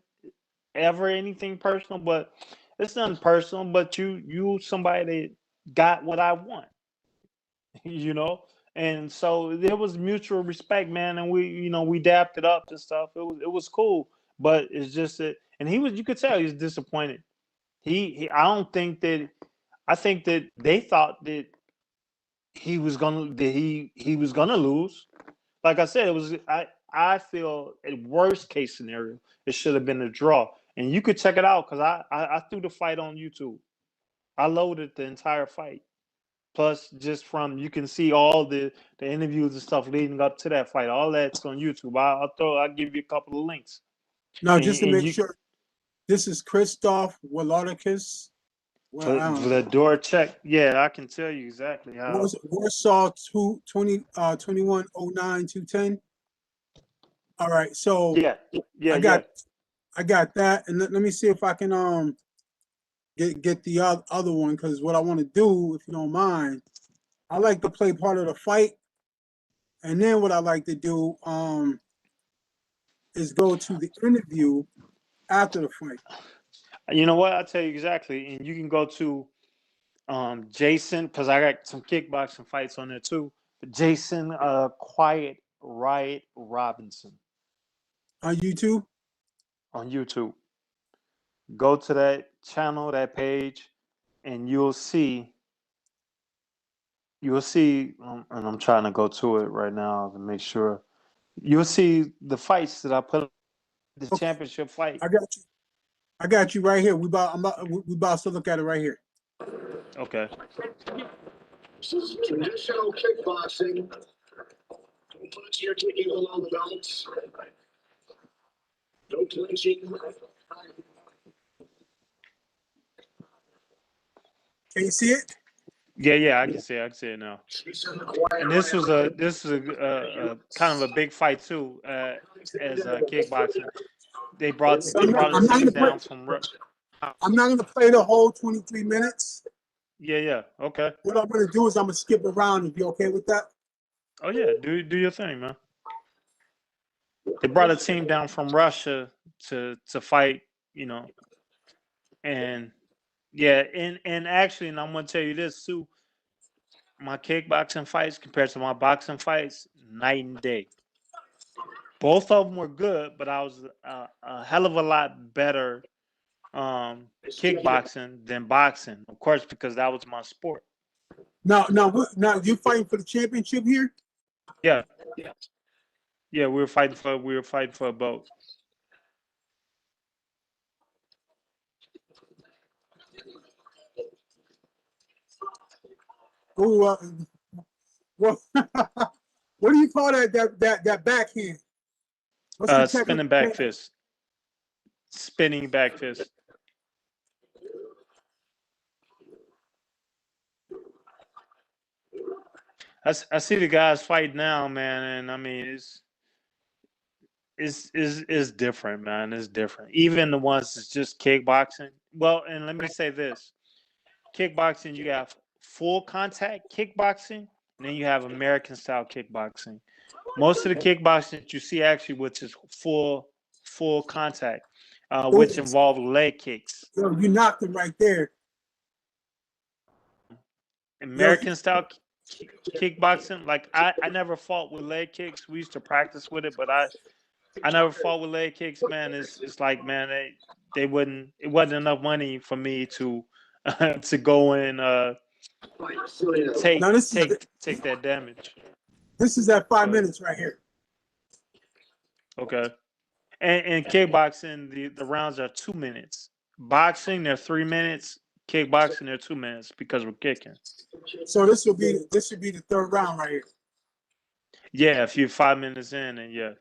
ever anything personal, but it's nothing personal. But you somebody that got what I want, you know. And so there was mutual respect, man, and we dapped it up and stuff. It was cool, but it's just that, and you could tell he was disappointed. I don't think that I think that they thought that he was gonna lose. Like I said, I feel a worst case scenario, it should have been a draw. And you could check it out because I threw the fight on YouTube. I loaded the entire fight. Plus, just from you can see all the interviews and stuff leading up to that fight. All that's on YouTube. I'll give you a couple of links.
Now, just to make sure, this is Christoph Wolodarkis.
For the door check, yeah, I can tell you exactly how.
Warsaw 2109-210. All right, so
yeah,
I got that, and let me see if I can get the other one, because what I want to do, if you don't mind, I like to play part of the fight, and then what I like to do is go to the interview after the fight.
You know what? I'll tell you exactly, and you can go to Jason, because I got some kickboxing fights on there too. Jason Quiet Riot Robinson
On YouTube?
On YouTube. Go to that channel, that page, and you'll see, and I'm trying to go to it right now to make sure. You'll see the fights that I put, the championship fight.
I got you right here. We about to look at it right here.
Okay.
This is traditional kickboxing. Once you're taking along the belts, no clinching.
Can you see it?
Yeah, I can see it now. And this was a kind of a big fight too, as kickboxing. They brought a team down from.
I'm not going to play the whole 23 minutes.
Yeah. Okay.
What I'm going to do is I'm going to skip around. If you okay with that?
Oh yeah, do your thing, man. They brought a team down from Russia to fight, and yeah, and actually, and I'm going to tell you this too. My kickboxing fights compared to my boxing fights, night and day. Both of them were good, but I was a hell of a lot better kickboxing than boxing, of course, because that was my sport.
Now, you fighting for the championship here?
Yeah. We were fighting for a belt.
Oh, what do you call that backhand?
Spinning back fist. Spinning back fist. I see the guys fight now, man, and I mean it's different, man. It's different. Even the ones that's just kickboxing. Well, and let me say this: kickboxing, you have full contact kickboxing, and then you have American style kickboxing. Most of the kickboxing that you see actually, which is full contact, which
Ooh,
involve leg kicks.
yo, you knocked him right there. Yo,
American style kickboxing, like I never fought with leg kicks. We used to practice with it, but I never fought with leg kicks, man. It's like, man, they wouldn't. It wasn't enough money for me to to go and
now
take that damage.
this is that 5 minutes
But
right here.
okay, and kickboxing, the rounds are 2 minutes. Boxing, they're 3 minutes. Kickboxing, they're 2 minutes because we're kicking.
So this should be the third round right here.
Yeah, if you're 5 minutes in, and yeah.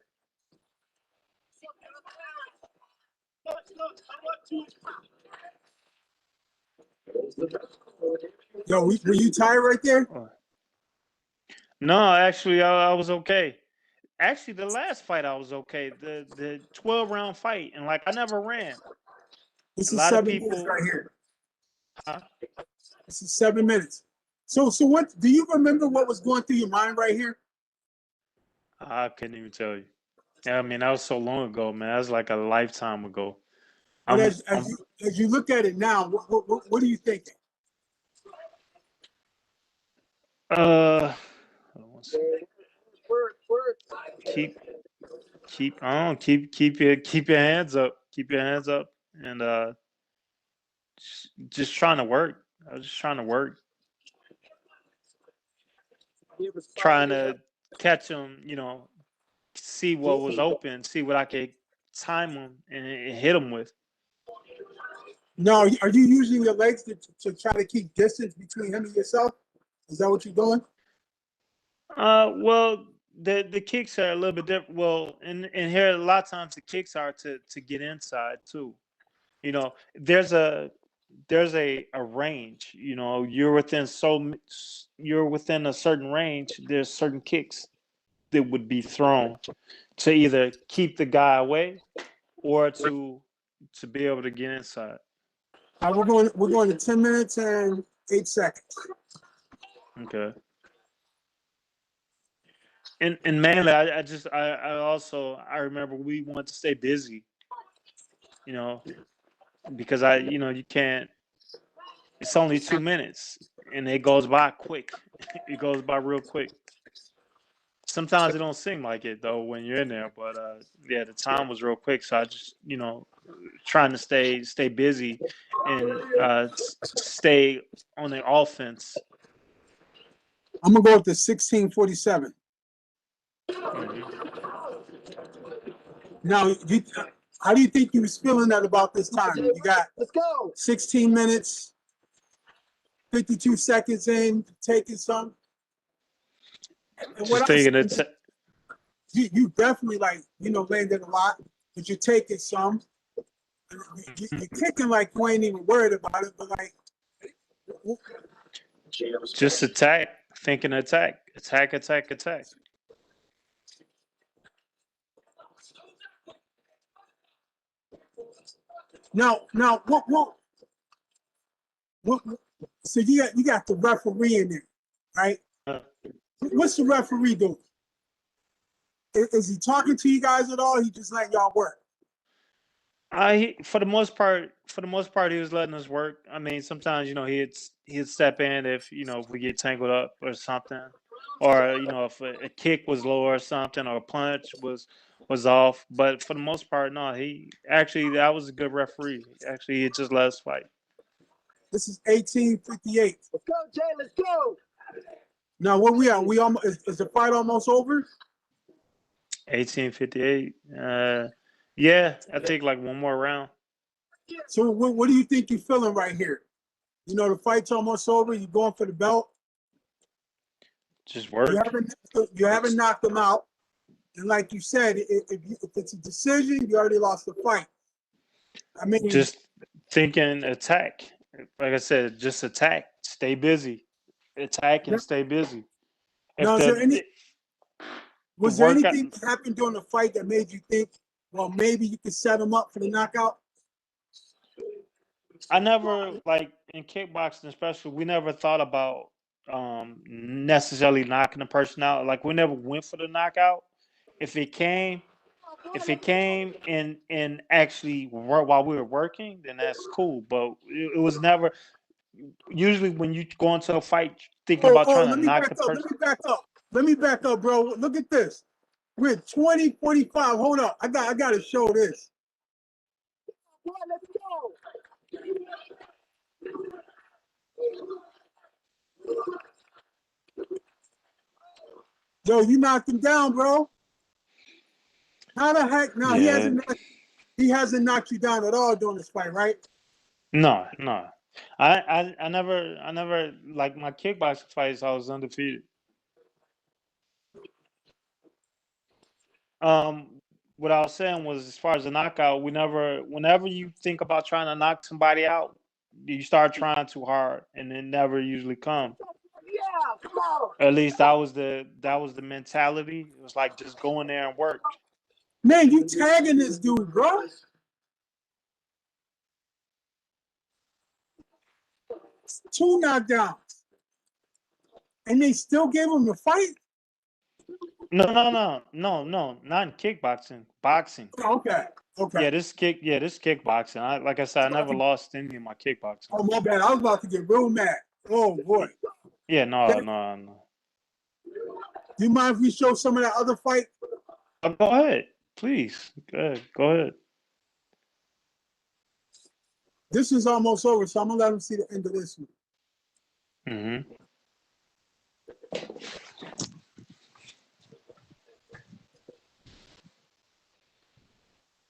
Yo, were you tired right there?
No, actually, I was okay. Actually, the last fight I was okay. The 12-round fight, and like I never ran.
This
A
is
lot of
7 minutes
people.
right here.
Huh?
This is 7 minutes. So what do you remember what was going through your mind right here?
I couldn't even tell you. I mean, that was so long ago, man. That was like a lifetime ago.
But as you look at it now, what are you thinking?
Hold on one second. Keep your hands up. Keep your hands up, and just trying to work. I was just trying to work, trying to catch them. See what was open, see what I could time them and hit them with.
No, are you using your legs to try to keep distance between him and yourself? Is that what you're doing?
Well, the kicks are a little bit different. Well, and here a lot of times the kicks are to get inside too. There's a range. You're within a certain range. There's certain kicks that would be thrown to either keep the guy away or to be able to get inside.
We're going to 10 minutes and 8 seconds.
Okay. And mainly, I remember we wanted to stay busy, because you can't. It's only 2 minutes, and it goes by quick. It goes by real quick. Sometimes it don't seem like it though when you're in there, but yeah, the time was real quick. So I just trying to stay busy and stay on the offense.
I'm gonna go up to 16:47. Now, how do you think you was feeling that about this time? You got 16 minutes, 52 seconds in, taking some. And
Just taking it.
You definitely landed a lot, but you're taking some. You're kicking like you ain't even worried about it, but like.
Just attack, thinking attack.
Now, what? So you got the referee in there, right? What's the referee doing? Is he talking to you guys at all? Or he just letting y'all work?
For the most part, he was letting us work. I mean, sometimes he'd step in if if we get tangled up or something, or if a kick was low or something, or a punch was off. But for the most part, no. That was a good referee. Actually, he just let us fight.
This is 18:58.
Let's go, Jay. Let's go.
Now, where we at? We almost is the fight almost over?
18:58. Yeah, I think like one more round.
So what do you think you're feeling right here? The fight's almost over. You're going for the belt.
Just work.
You haven't knocked them out, and like you said, if it's a decision, you already lost the fight. I mean,
just thinking attack. Like I said, just attack. Stay busy. Attack and stay busy.
Now, was there anything that happened during the fight that made you think, well, maybe you could set him up for the knockout?
I never, like in kickboxing especially, we never thought about necessarily knocking the person out. Like, we never went for the knockout. If it came and actually while we were working, then that's cool. But it was never. Usually, when you go into a fight thinking about trying to
Let me
knock
back
the
up. Let
person.
me back up. Let me back up, bro. Look at this. We're 2045. Hold up. I got to show this. Let's go. Yo, you knocked him down, bro. How the heck? No,
Yeah.
he hasn't knocked you down at all during this fight, right?
No. I never like my kickboxing fights. I was undefeated. What I was saying was, as far as the knockout, whenever you think about trying to knock somebody out, you start trying too hard, and it never usually comes.
Yeah, come on.
At least that was the mentality. It was like, just go in there and work.
Man, you tagging this dude, bro. 2 knockdowns. And they still gave him the fight?
No, not in kickboxing. Boxing.
Oh, okay.
Yeah, this kickboxing. Like I said, I never lost any of my kickboxing.
Oh, my bad. I was about to get real mad. Oh, boy.
Yeah, no.
Do you mind if we show some of that other fight?
Go ahead, please. Go ahead.
This is almost over, so I'm going to let him see the end of this one.
Mm-hmm.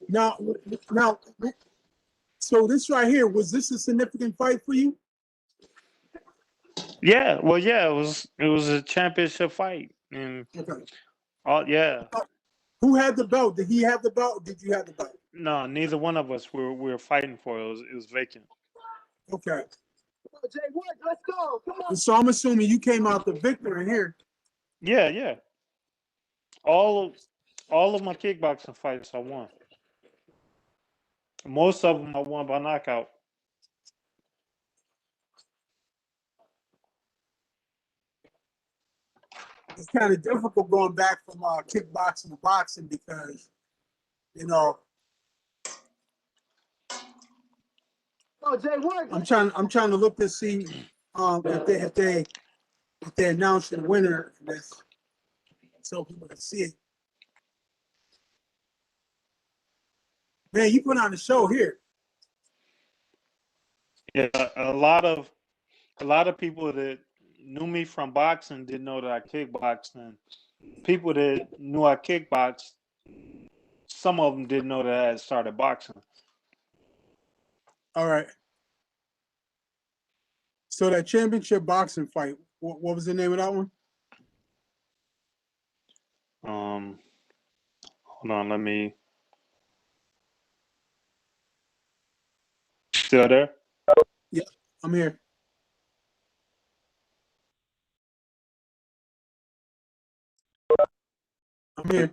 Now, so this right here, was this a significant fight for you?
Yeah, well, yeah, it was a championship fight, and yeah.
Who had the belt? Did he have the belt? Or did you have the belt?
No, neither one of us were fighting for it. It was vacant.
Okay. Jay Wood, let's go. Come on. So I'm assuming you came out the victor in here.
Yeah. All of my kickboxing fights I won. Most of them I won by knockout.
It's kind of difficult going back from kickboxing to boxing because, you know. Oh, Jay Wood. I'm trying to look to see if they announce the winner in this, so people can see it. Man, you put on the show here.
Yeah, a lot of people that knew me from boxing didn't know that I kickboxed, and people that knew I kickboxed, some of them didn't know that I had started boxing.
All right. So that championship boxing fight, what was the name of that one?
Hold on, let me. Still there?
Yeah, I'm here. I'm here.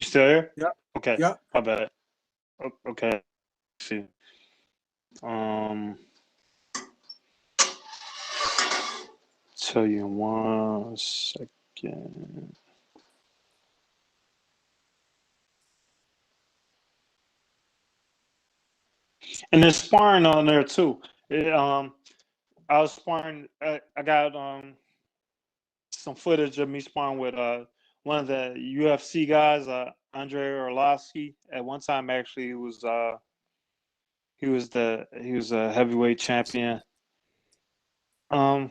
You still here?
Yeah.
Okay.
Yeah.
My bad. Okay. Let's see. Tell you in 1 second. And there's sparring on there too. I was sparring. I got some footage of me sparring with one of the UFC guys, Andre Arlovsky. At one time, actually, he was a heavyweight champion. I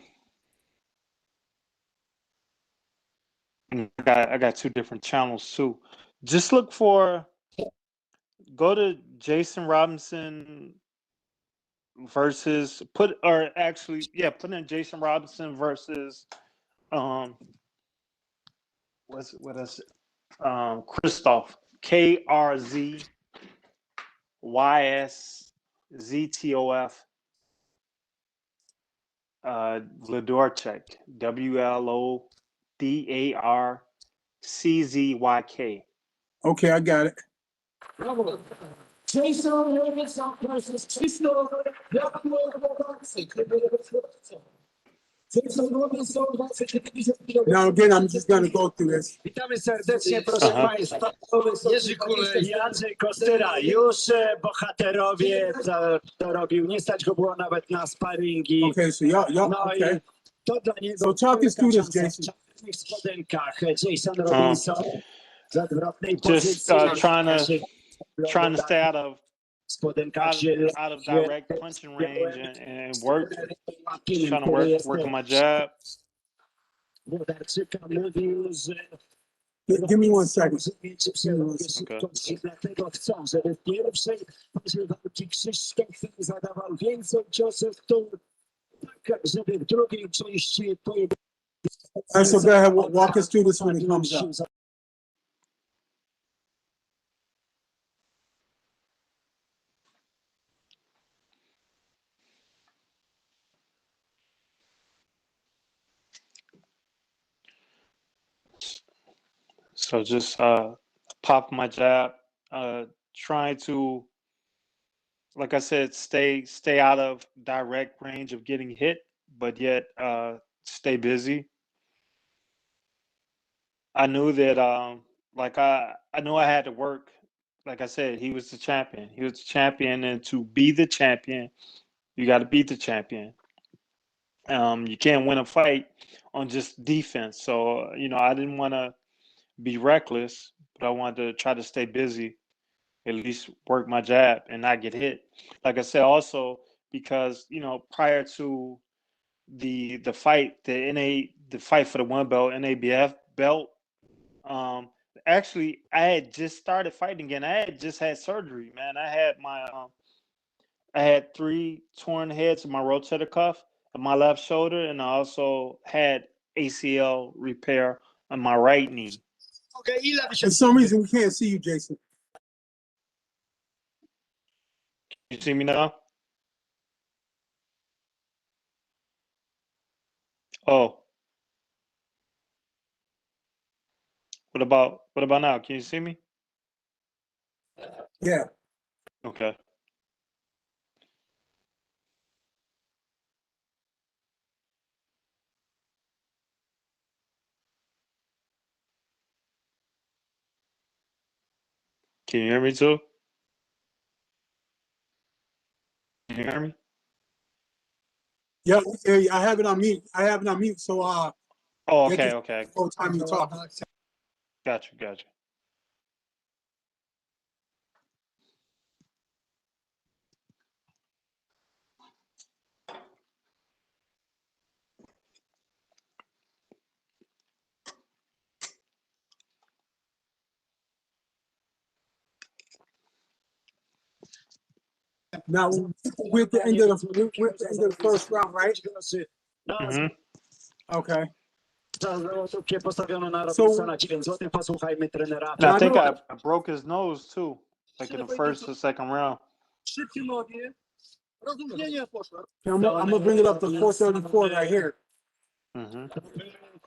got 2 different channels too. Just go to Jason Robinson versus put in Jason Robinson versus what is it? Christoph, KRZYSZTOF, Wlodarczyk, WLODARCZYK.
Okay, I got it.
Jason Robinson versus Jason Boxer KickBoxing.
Now again, I'm just gonna go through this.
Witamy serdecznie, proszę Państwa. Jerzy Kulej, Andrzej Kostyra. Już bohaterowie, to robił. Nie stać go było nawet na sparingi.
Okay, so y'all,
No
okay.
i to dla niego
So talk us through this, Jason.
w czarnych spodenkach. Jason Robinson z odwrotnej
Just
pozycji.
trying to stay
spodenkach
out of direct punching range and work. Just trying to work on my jab.
Włodarczyka mówił, że
Give me 1 second.
Dlatego chcą, żeby w pierwszej fazie walki Krzysztof zadawał więcej ciosów w tył, tak żeby w drugiej części
So go ahead, walk us through this when it comes up.
So just pop my jab, trying to, like I said, stay out of direct range of getting hit, but yet stay busy. I knew that I knew I had to work. Like I said, he was the champion. He was the champion, and to be the champion, you got to beat the champion. You can't win a fight on just defense. So I didn't want to be reckless, but I wanted to try to stay busy, at least work my jab and not get hit. Like I said, also because prior to the fight, the fight for the one belt, NABF belt, actually I had just started fighting again. I had just had surgery, man. I had 3 torn heads in my rotator cuff on my left shoulder, and I also had ACL repair on my right knee.
For some reason, we can't see you, Jason.
You see me now? Oh. What about now? Can you see me?
Yeah.
Okay. Can you hear me too? Can you hear me?
Yeah, I have it on mute. So
Oh, okay, okay.
Whole time you talk.
Gotcha.
Now we're at the end of the first round, right?
Mm-hmm.
Okay.
Postawione na Robinsona 9 zł. Posłuchajmy trenera.
And I think I broke his nose too, like in the first or second round.
I'm gonna bring it up to 434 right here.
Mm-hmm.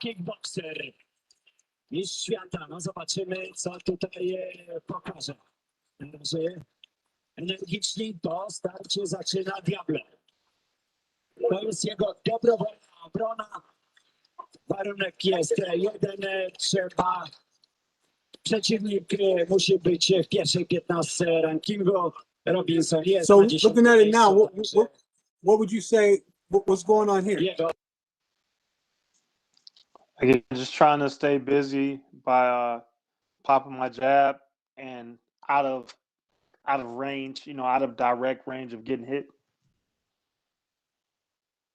Kickboxer. Mistrz świata. No zobaczymy, co tutaj pokaże. Energicznie to starcie zaczyna Diablo. To jest jego dobrowolna obrona. Warunek jest jeden, trzeba. Przeciwnik musi być w pierwszej 15 rankingu. Robinson jest.
So looking at it now, what would you say? What's going on here?
Again, just trying to stay busy by popping my jab and out of range, out of direct range of getting hit,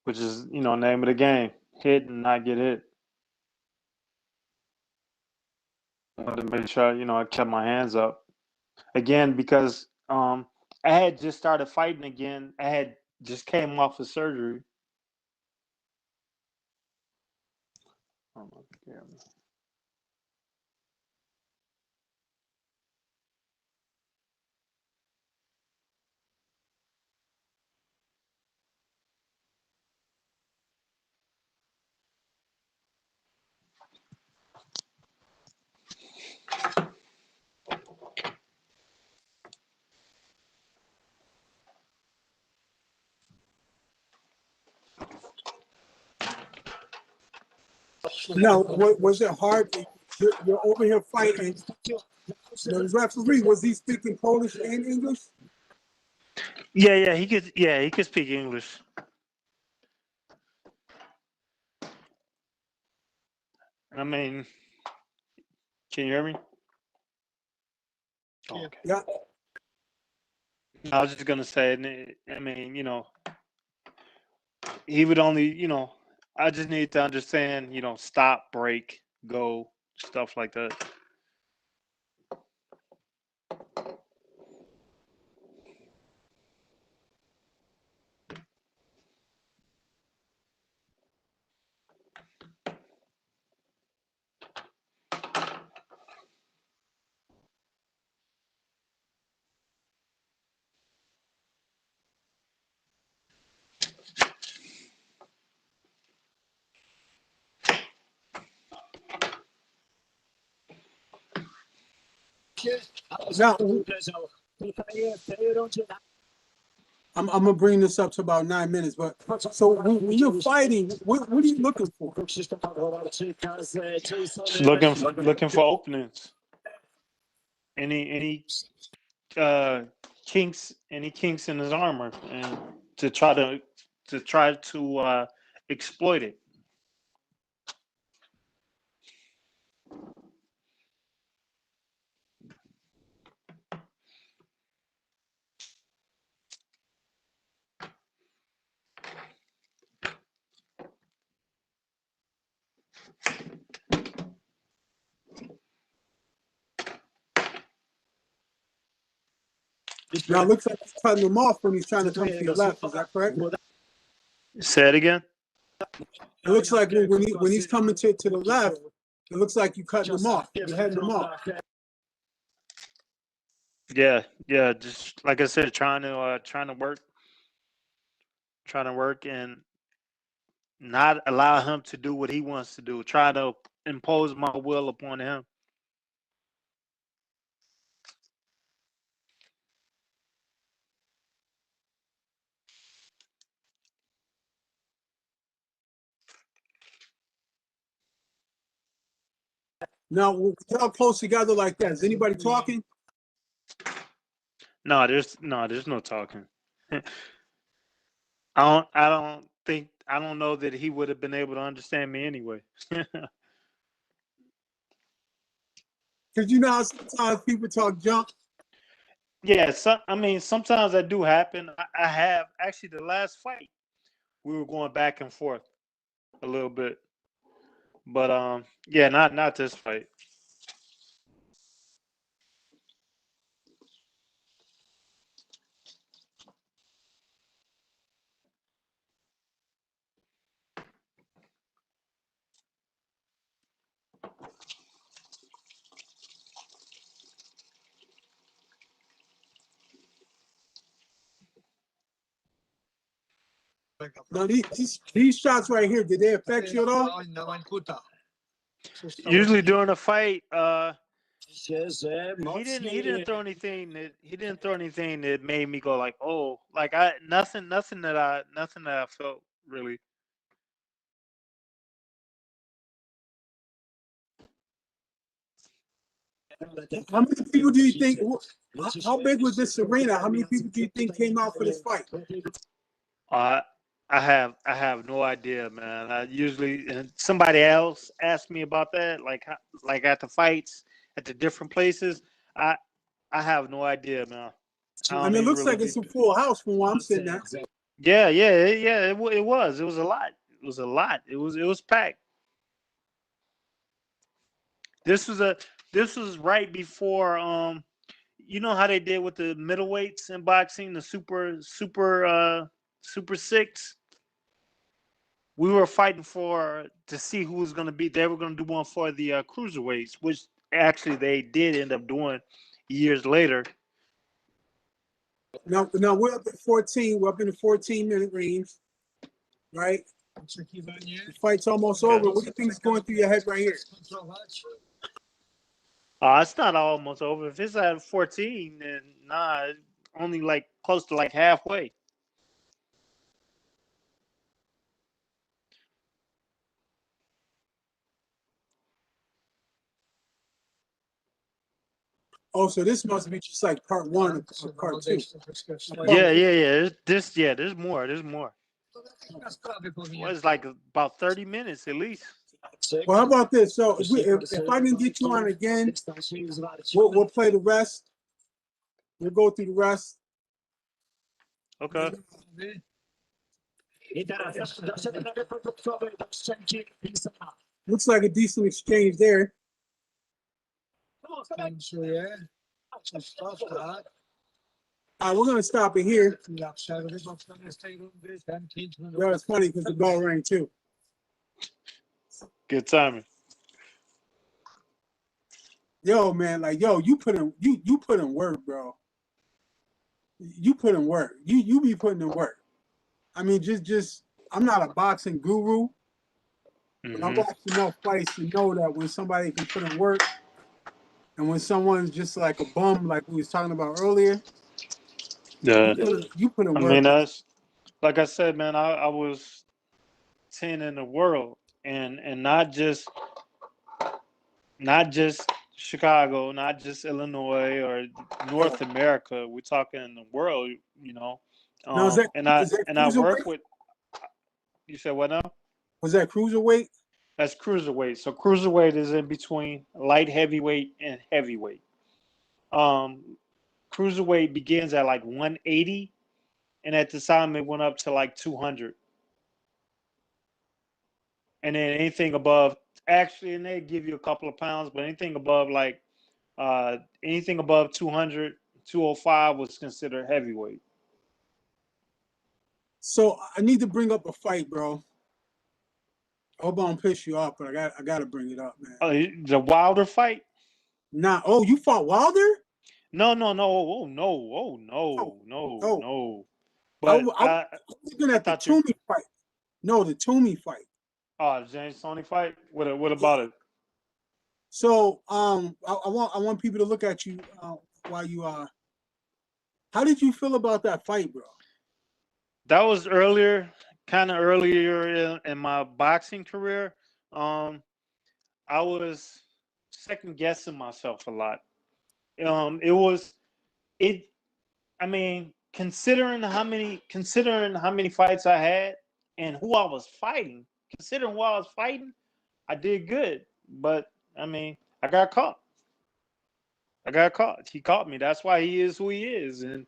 which is name of the game: hit and not get hit. I wanted to make sure I kept my hands up again because I had just started fighting again. I had just came off of surgery. Oh, my God.
Now, was it hard? You're over here fighting. The referee, was he speaking Polish and English?
Yeah, he could speak English. I mean, can you hear me? Oh, okay.
Yeah.
I was just gonna say, I mean, you know, he would only, you know, I just need to understand, you know, stop, break, go, stuff like that.
Now, I'm gonna bring this up to about 9 minutes, but so when you're fighting, what are you looking for?
Just looking for openings. Any kinks in his armor, and to try to exploit it.
Now it looks like he's cutting him off when he's trying to come to your left. Is that correct?
Say it again.
It looks like when he's coming to the left, it looks like you cutting him off. You're heading him off.
Yeah, just like I said, trying to work and not allow him to do what he wants to do. Try to impose my will upon him.
Now, y'all close together like that. Is anybody talking?
No, there's no talking. I don't know that he would have been able to understand me anyway.
Because you know how sometimes people talk junk.
Yeah, I mean, sometimes that do happen. I have actually the last fight we were going back and forth a little bit, but yeah, not this fight.
Now these shots right here, did they affect you at all?
Usually during a fight, he didn't throw anything that made me go like, oh, like nothing that I felt really.
How many people do you think? How big was this arena? How many people do you think came out for this fight?
I have no idea, man. I usually, and somebody else asked me about that, like at the fights at the different places. I have no idea, man.
I mean, it looks like it's a full house from where I'm sitting at.
Yeah. It was a lot. It was a lot. It was packed. This was right before you know how they did with the middleweights in boxing, the super six. We were fighting to see who was going to be. They were going to do one for the cruiserweights, which actually they did end up doing years later.
Now we're up at 14. We're up in the 14-minute range, right? The fight's almost over. What do you think is going through your head right here?
It's not almost over. If it's at 14, then nah, only like close to like halfway.
Oh, so this must be just like part one of part two.
Yeah. There's more. There's more. Well, it's like about 30 minutes at least.
Well, how about this? So if I can get you on again, we'll play the rest. We'll go through the rest.
Okay.
Looks like a decent exchange there. All right, we're gonna stop it here. Yeah, it's funny because the bell rang too.
Good timing.
Yo, man, like you put in work, bro. You put in work. You be putting in work. I mean, just I'm not a boxing guru, but I've watched enough fights to know that when somebody can put in work, and when someone's just like a bum, like we was talking about earlier,
Yeah.
you put in
I
work.
mean, that's like I said, man. I was 10 in the world, and not just Chicago, not just Illinois or North America. We're talking in the world, you know.
Now, is that
I work with. You said what now?
Was that cruiserweight?
That's cruiserweight. So cruiserweight is in between light heavyweight and heavyweight. Cruiserweight begins at like 180, and at the time it went up to like 200. And then anything above, actually, and they give you a couple of pounds, but anything above like anything above 200, 205 was considered heavyweight.
So I need to bring up a fight, bro. I hope I don't piss you off, but I got to bring it up, man.
The Wilder fight?
Nah. Oh, you fought Wilder?
No. Oh, no. But
I was looking at the Toomey fight. No, the Toomey fight.
Oh, the James Toney fight. What about it?
So I want people to look at you while you How did you feel about that fight, bro?
That was kind of earlier in my boxing career. I was second guessing myself a lot. I mean, considering how many fights I had and who I was fighting, I did good. But I mean, I got caught. He caught me. That's why he is who he is. And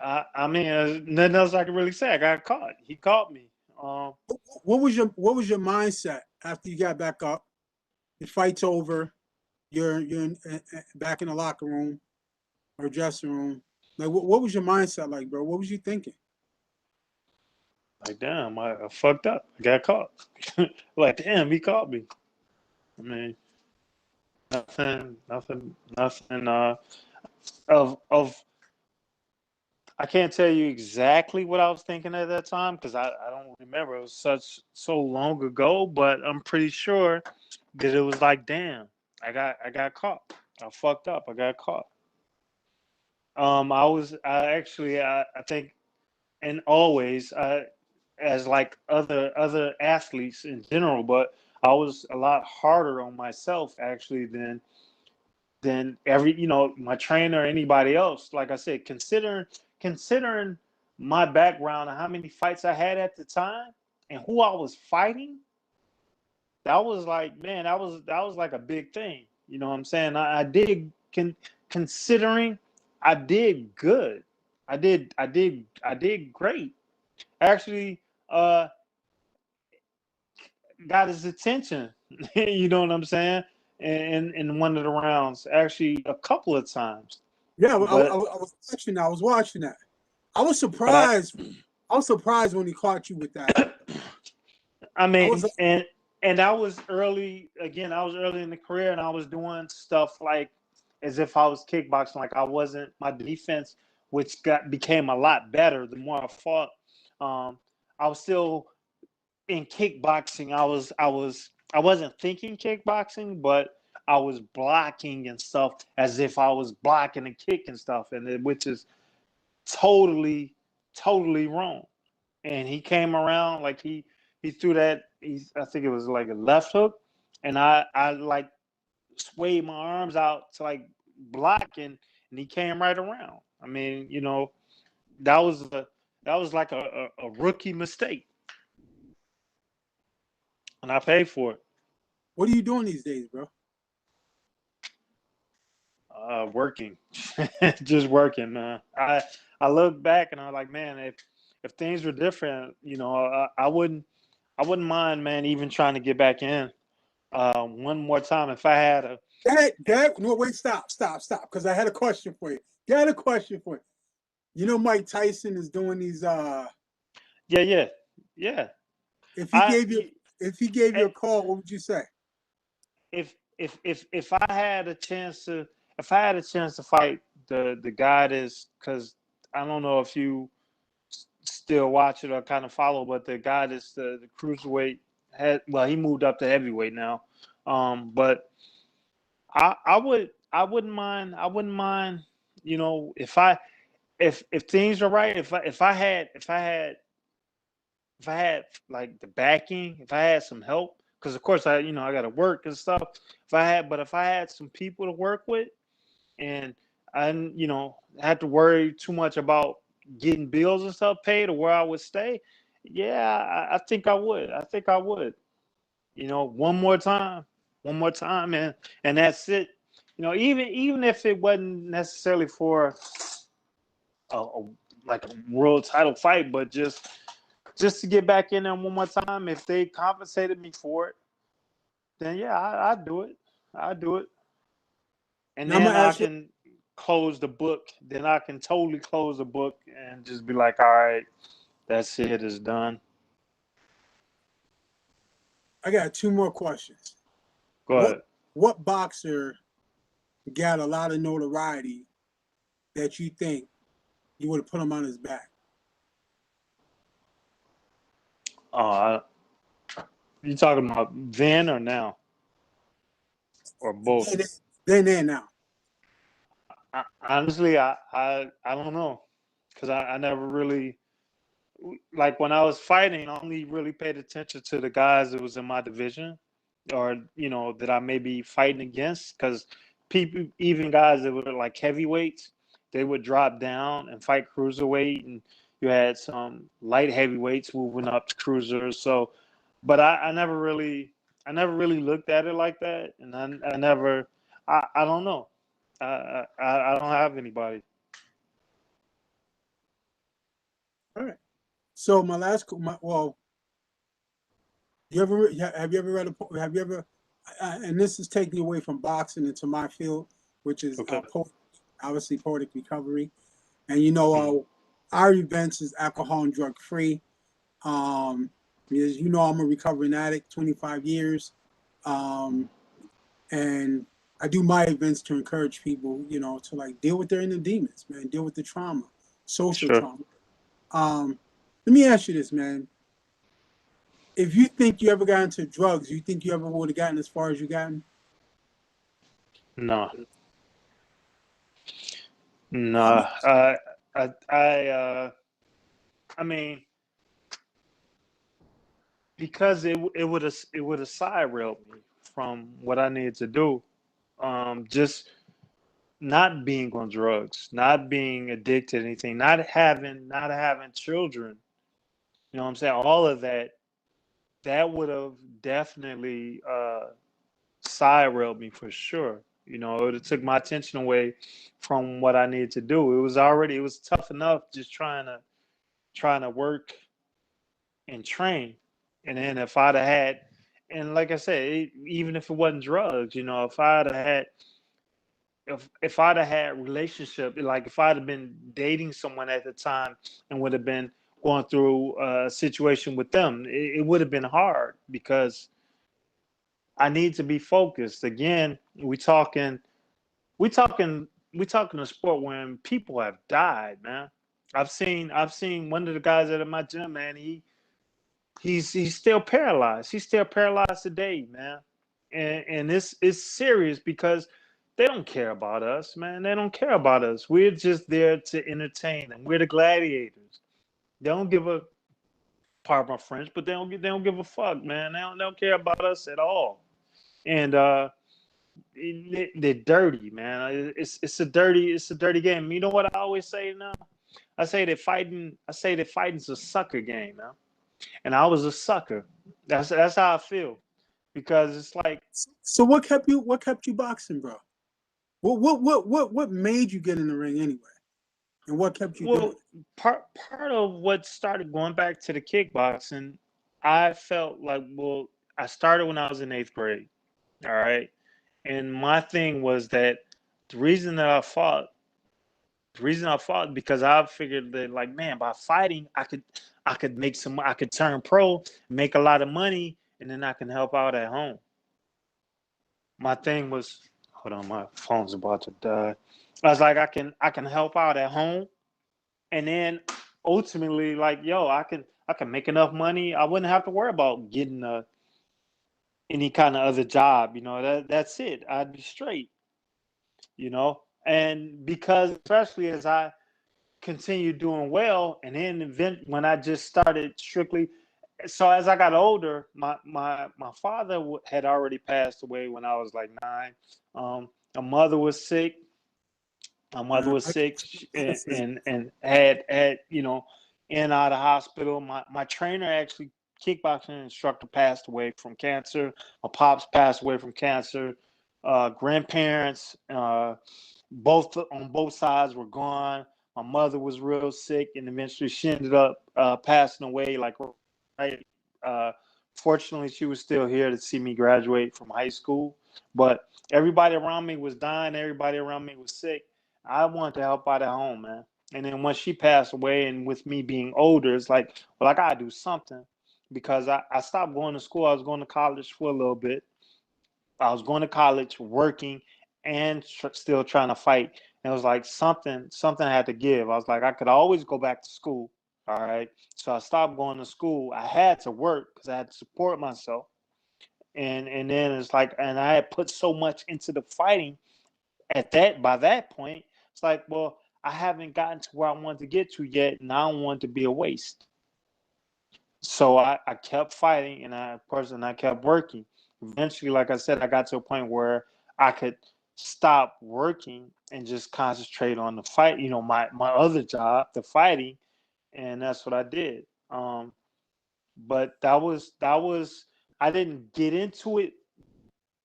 I mean, there's nothing else I can really say. I got caught. He caught me.
What was your mindset after you got back up? The fight's over. You're back in the locker room or dressing room. Like, what was your mindset like, bro? What was you thinking?
Like, damn, I fucked up. I got caught. Like, damn, he caught me. I mean, nothing. Of I can't tell you exactly what I was thinking at that time because I don't remember. It was so long ago, but I'm pretty sure that it was like, damn, I got caught. I fucked up. I got caught. I think, and always, as like other athletes in general, but I was a lot harder on myself actually than my trainer or anybody else. Like I said, considering my background and how many fights I had at the time and who I was fighting, that was like, man, that was like a big thing. You know what I'm saying? Considering I did good. I did great. Actually, got his attention. You know what I'm saying? In one of the rounds, actually a couple of times.
Yeah, I was watching that. I was surprised. I was surprised when he caught you with that.
I mean, and I was early. Again, I was early in the career, and I was doing stuff like as if I was kickboxing. Like I wasn't. My defense, which became a lot better the more I fought. I was still in kickboxing. I wasn't thinking kickboxing, but I was blocking and stuff as if I was blocking a kick and stuff, which is totally wrong. And he came around like he threw that. I think it was like a left hook, and I like swayed my arms out to like block, and he came right around. I mean, you know, that was like a rookie mistake, and I paid for it.
What are you doing these days, bro?
Working, just working, man. I look back and I'm like, man, if things were different, you know, I wouldn't mind, man, even trying to get back in one more time if I had a.
No, wait, stop, because I had a question for you. Got a question for you. You know, Mike Tyson is doing these.
Yeah.
If
I
he gave you a call, what would you say?
If I had a chance to fight the guy that's, because I don't know if you still watch it or kind of follow, but the guy that's the cruiserweight he moved up to heavyweight now, but I wouldn't mind, you know, if things are right, if I had like the backing, if I had some help, because of course I got to work and stuff. If I had some people to work with, and I had to worry too much about getting bills and stuff paid or where I would stay, yeah, I think I would. You know, one more time, and that's it. You know, even if it wasn't necessarily for like a world title fight, but just to get back in there one more time, if they compensated me for it, then yeah, I'd do it. I'd do it. And
Now I'm
then
gonna
I
ask you.
can close the book. Then I can totally close the book and just be like, all right, that's it. It's done.
I got two more questions.
Go ahead.
What boxer got a lot of notoriety that you think you would have put him on his back?
You talking about then or now? Or both?
Then now.
Honestly, I don't know, because I never really, like, when I was fighting, I only really paid attention to the guys that was in my division, or that I may be fighting against, because people, even guys that were like heavyweights, they would drop down and fight cruiserweight, and you had some light heavyweights moving up to cruisers. So, but I never really looked at it like that, and I never, I don't know. I don't have anybody.
All right. So my last, you ever have you ever read a have you ever, and this is taking you away from boxing into my field, which is
Okay.
obviously poetic recovery, and our events is alcohol and drug free. As you know, I'm a recovering addict, 25 years, and I do my events to encourage people, to like deal with their inner demons, man, deal with the trauma, social
Sure.
trauma. Let me ask you this, man. If you think you ever got into drugs, you think you ever would have gotten as far as you gotten?
No.
How
No.
much?
I mean, because it would have side railed me from what I needed to do. Just not being on drugs, not being addicted to anything, not having children. You know what I'm saying? All of that would have definitely side railed me for sure. You know, it would have took my attention away from what I needed to do. It was tough enough just trying to work and train. And then if I'd have had, and like I said, even if it wasn't drugs, if I'd have had relationship, like if I'd have been dating someone at the time and would have been going through a situation with them, it would have been hard, because I need to be focused. Again, we talking a sport when people have died, man. I've seen one of the guys at my gym, man. He's still paralyzed. He's still paralyzed today, man. And it's serious, because they don't care about us, man. They don't care about us. We're just there to entertain them. We're the gladiators. They don't give a, pardon my French, but they don't give a fuck, man. They don't care about us at all. And they're dirty, man. It's a dirty game. You know what I always say now? I say that fighting's a sucker game, man. And I was a sucker. That's how I feel. Because it's like,
So what kept you boxing, bro? What made you get in the ring anyway? And what kept you doing?
Part of what started going back to the kickboxing, I felt like, well, I started when I was in 8th grade. All right. And my thing was that the reason I fought because I figured that, like, man, by fighting I could turn pro, make a lot of money, and then I can help out at home. My thing was, hold on, my phone's about to die. I was like, I can help out at home, and then ultimately, like, yo, I can make enough money. I wouldn't have to worry about getting any kind of other job. That's it. I'd be straight. And because, especially as I continued doing well, and then when I just started strictly. So as I got older, my father had already passed away when I was like 9. My mother was sick. My mother was sick and had in and out of hospital. My trainer, actually, kickboxing instructor, passed away from cancer. My pops passed away from cancer. Grandparents, both on both sides, were gone. My mother was real sick, and eventually she ended up passing away. Like, right. Fortunately, she was still here to see me graduate from high school. But everybody around me was dying. Everybody around me was sick. I wanted to help out at home, man. And then once she passed away, and with me being older, it's like, well, I gotta do something, because I stopped going to school. I was going to college for a little bit. I was going to college, working, and still trying to fight. And it was like something had to give. I was like, I could always go back to school. All right. So I stopped going to school. I had to work because I had to support myself. And then it's like, and I had put so much into the fighting by that point. It's like, well, I haven't gotten to where I wanted to get to yet, and I don't want it to be a waste. So I kept fighting, and I kept working. Eventually, like I said, I got to a point where I could stop working and just concentrate on the fight, my other job, the fighting, and that's what I did. But that was I didn't get into it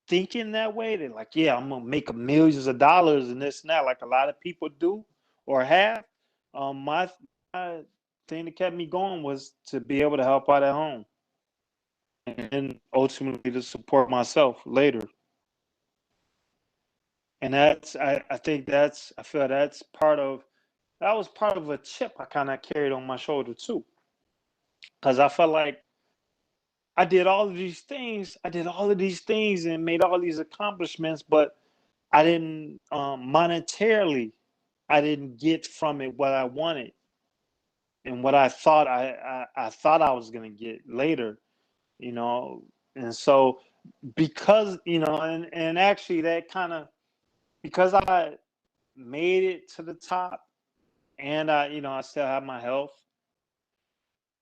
thinking that way. That, like, yeah, I'm gonna make millions of dollars and this and that, like a lot of people do or have. My thing that kept me going was to be able to help out at home, and ultimately to support myself later. And I think I feel that was part of a chip I kind of carried on my shoulder too, because I felt like I did all of these things. I did all of these things and made all these accomplishments, but I didn't monetarily. I didn't get from it what I wanted and what I thought I thought I was gonna get later, you know. And so, because and actually that kind of, because I made it to the top, and I still have my health.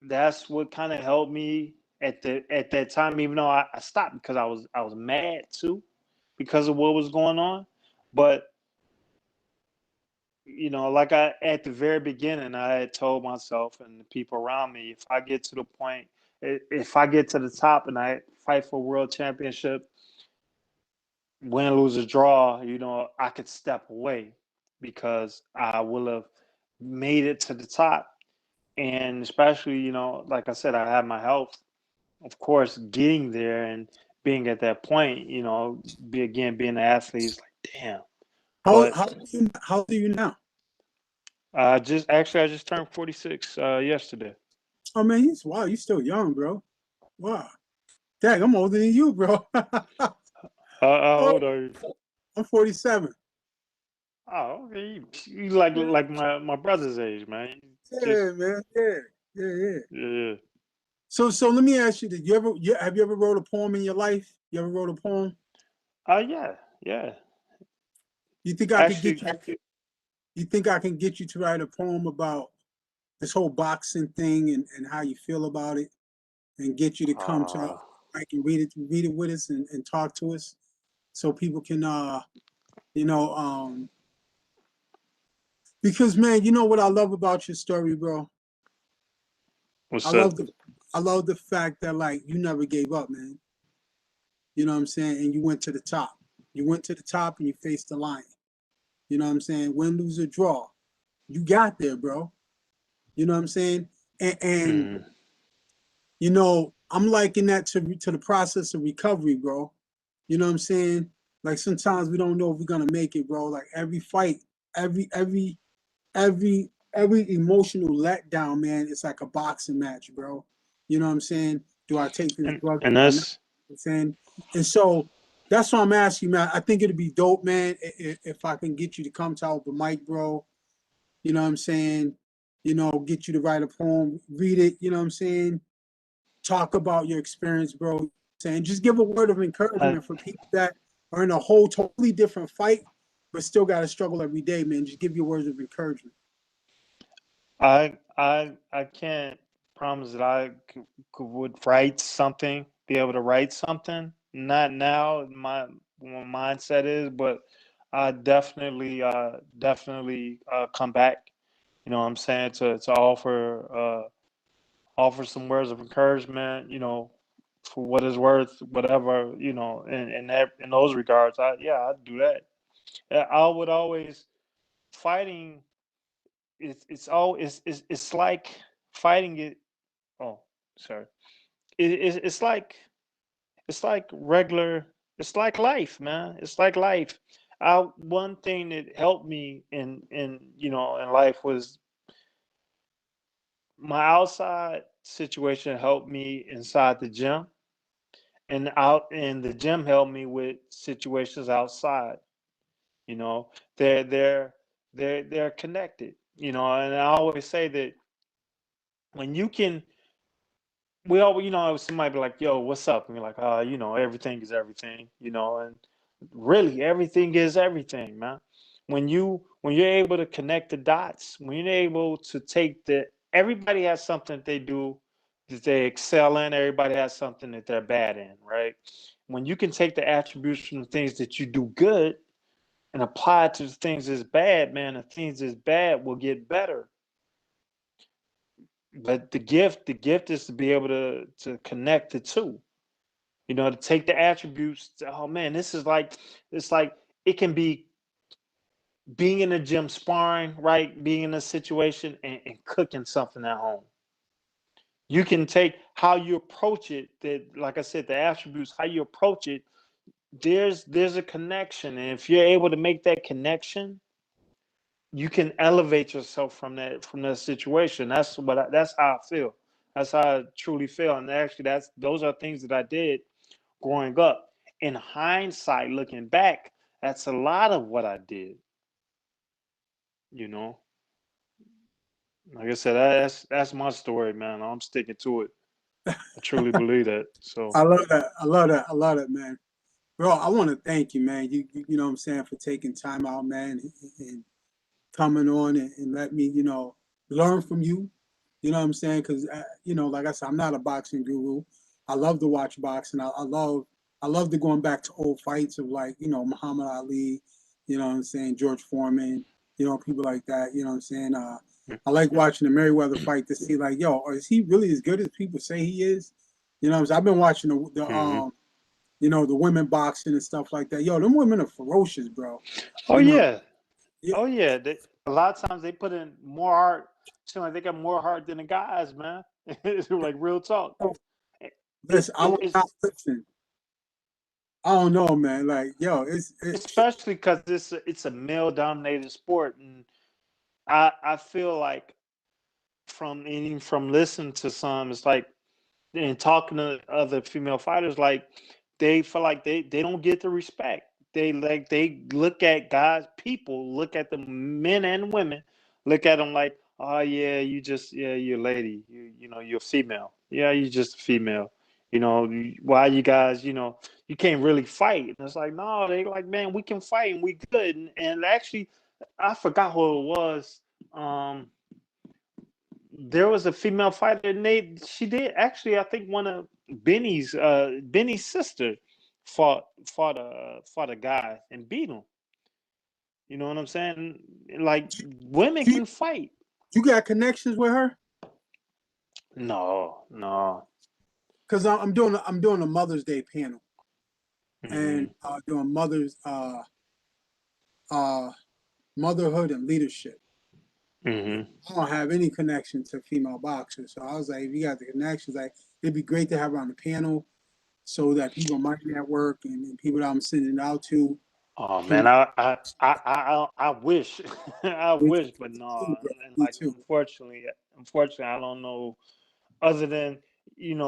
That's what kind of helped me at that time, even though I stopped because I was mad too because of what was going on. But like at the very beginning, I had told myself and the people around me, if I get to the point, if I get to the top and I fight for a world championship, win, lose, or draw, I could step away because I will have made it to the top. And especially, like I said, I have my health. Of course, getting there and being at that point, being an athlete is like, damn. But
How do you now?
I just turned 46 yesterday.
Oh man, you still young, bro. Wow. Dang, I'm older than you, bro.
How old are you?
I'm 47.
Oh, okay. You like my brother's age, man.
Yeah, man. Yeah.
Yeah.
So let me ask you, have you ever wrote a poem in your life? You ever wrote a poem?
Yeah.
You think I could
Actually,
get you? You think I can get you to write a poem about this whole boxing thing and how you feel about it, and get you to come to I can read it with us and talk to us? so people can, because man, you know what I love about your story, bro?
What's
I
up?
love the fact that like you never gave up, man. You know what I'm saying? And you went to the top. You went to the top and you faced the lion. You know what I'm saying? Win, lose, or draw. You got there, bro. You know what I'm saying? And you know, I'm liking that to the process of recovery, bro. You know what I'm saying? Like sometimes we don't know if we're gonna make it, bro. Like every fight, every emotional letdown, man, it's like a boxing match, bro. You know what I'm saying? Do I take this drug?
And that's
I'm saying, and so that's what I'm asking, man. I think it'd be dope, man, if I can get you to come to open mic, bro. You know what I'm saying? You know, get you to write a poem, read it. You know what I'm saying? Talk about your experience, bro. Saying just give a word of encouragement for people that are in a whole totally different fight, but still got to struggle every day, man. Just give your words of encouragement.
I can't promise that I would write something, be able to write something. Not now, my mindset is, but I definitely come back. You know what I'm saying, to offer some words of encouragement. You know, for what it's worth, whatever. You know, in those regards, I'd do that. I would always fighting. It's like fighting it. Oh, sorry. It's like regular. It's like life, man. It's like life. One thing that helped me in life was my outside situation helped me inside the gym, and the gym helped me with situations outside. You know, they're they're they're connected. You know, and I always say that when you can we all, somebody be like, "Yo, what's up?" And you're like, everything is everything," and really, everything is everything, man. When you're able to connect the dots, when you're able to take everybody has something that they do that they excel in. Everybody has something that they're bad in, right? When you can take the attributes from the things that you do good and apply it to the things that's bad, man, the things that's bad will get better. But the gift is to be able to connect the two. To take the attributes. Oh man, it's like it can be being in the gym sparring, right? Being in a situation and cooking something at home. You can take how you approach it. That, like I said, the attributes, how you approach it. There's a connection, and if you're able to make that connection, you can elevate yourself from that situation. That's how I feel. That's how I truly feel. And actually, those are things that I did growing up. In hindsight, looking back, that's a lot of what I did. You know, like I said, that's my story, man. I'm sticking to it. I truly believe that. So
I love that. I love that. I love that, man. Bro, I want to thank you, man. You know what I'm saying, for taking time out, man, and coming on and let me, learn from you. You know what I'm saying? Because like I said, I'm not a boxing guru. I love to watch boxing. I love the going back to old fights of like Muhammad Ali. You know what I'm saying? George Foreman. People like that. You know what I'm saying? I like watching the Merriweather fight to see like, yo, is he really as good as people say he is? You know what I'm saying? I've been watching the women boxing and stuff like that. Yo, them women are ferocious, bro.
oh
You know,
yeah.
yeah,
Oh yeah. A lot of times they put in more heart. Seem like they got more heart than the guys, man. It's like real talk.
listen, I would not listen. I don't know, man. Like, yo,
Especially because it's a male dominated sport, and I feel like from listening to some, it's like, and talking to other female fighters, like they feel like they don't get the respect. They look at guys, people look at the men and women, look at them like, oh yeah, you're a lady, you're a female, yeah, you're just a female. Why you guys, you can't really fight. And it's like, no, they like, man, we can fight and we good. And actually, I forgot who it was. There was a female fighter, and she did actually, I think, one of Benny's sister. fought a guy and beat him. You know what I'm saying? Like, women
You,
can fight.
you got connections with her?
No.
Because I'm doing a Mother's Day panel and
Hmm.
doing motherhood and leadership.
Hmm.
I don't have any connection to female boxers, so I was like, if you got the connections, like it'd be great to have her on the panel so that people in my network and people that I'm sending it out to
Oh
can.
man, I wish, I
Me
wish, but
too,
no,
bro.
and
Me
like
too.
unfortunately, I don't know other than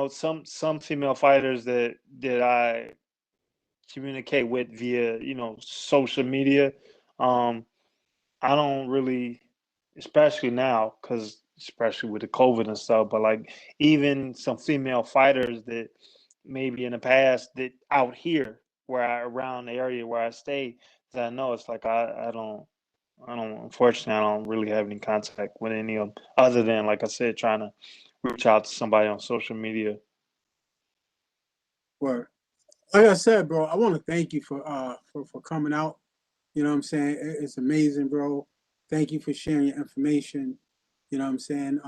some female fighters that I communicate with via social media. Um, I don't really, especially now, because especially with the COVID and stuff. But like even some female fighters that maybe in the past that out here around the area where I stay that I know it's like I don't unfortunately I don't really have any contact with any of them other than like I said trying to reach out to somebody on social media.
But like I said, bro, I want to thank you for coming out. You know what I'm saying? It's amazing, bro. Thank you for sharing your information. You know what I'm saying?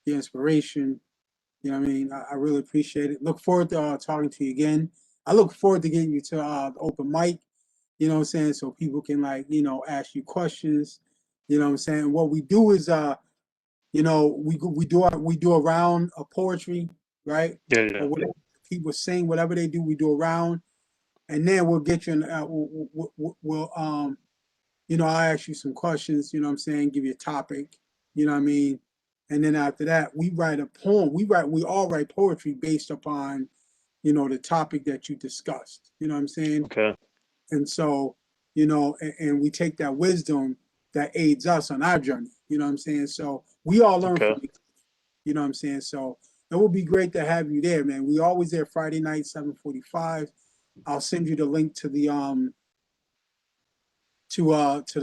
Your inspiration. You know what I mean? I really appreciate it. Look forward to talking to you again. I look forward to getting you to the open mic. You know what I'm saying? So people can ask you questions. You know what I'm saying? What we do is we do a round of poetry, right?
Yeah, yeah.
Or whatever people sing, whatever they do, we do a round, and then we'll get you in. I'll ask you some questions. You know what I'm saying? Give you a topic. You know what I mean? And then after that, we write a poem. We all write poetry based upon the topic that you discussed. You know what I'm saying?
Okay.
And so, and we take that wisdom that aids us on our journey. You know what I'm saying? So we all learn
Okay.
from each other. You know what I'm saying? So it would be great to have you there, man. We always there Friday night, 7:45. I'll send you the link to the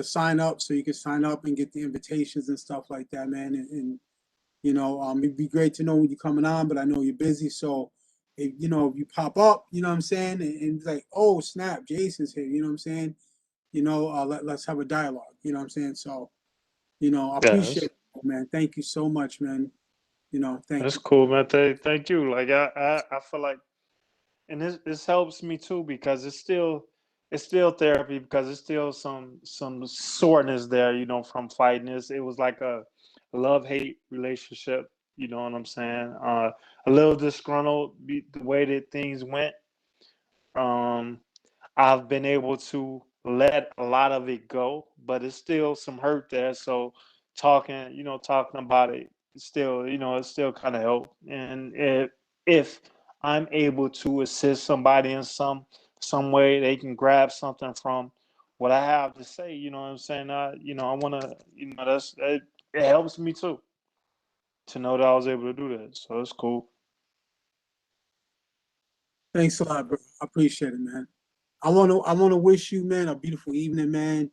sign up so you can sign up and get the invitations and stuff like that, man. And it'd be great to know when you're coming on, but I know you're busy. So if you pop up, you know what I'm saying, and it's like, oh snap, Jason's here, you know what I'm saying? Let's have a dialogue, you know what I'm saying? So, I appreciate
Yes.
it, man. Thank you so much, man. Thank
That's
you.
cool, man. Thank you. Like I feel like, and this helps me too because it's still therapy because it's still some soreness there, from fighting this. It was like a love-hate relationship, you know what I'm saying? A little disgruntled the way that things went. Um, I've been able to let a lot of it go, but it's still some hurt there. So talking about it still, it still kind of help. And if I'm able to assist somebody in some way, they can grab something from what I have to say. You know what I'm saying? I want to, it helps me too to know that I was able to do that. So it's cool.
Thanks a lot, bro. I appreciate it, man. I wanna wish you, man, a beautiful evening, man.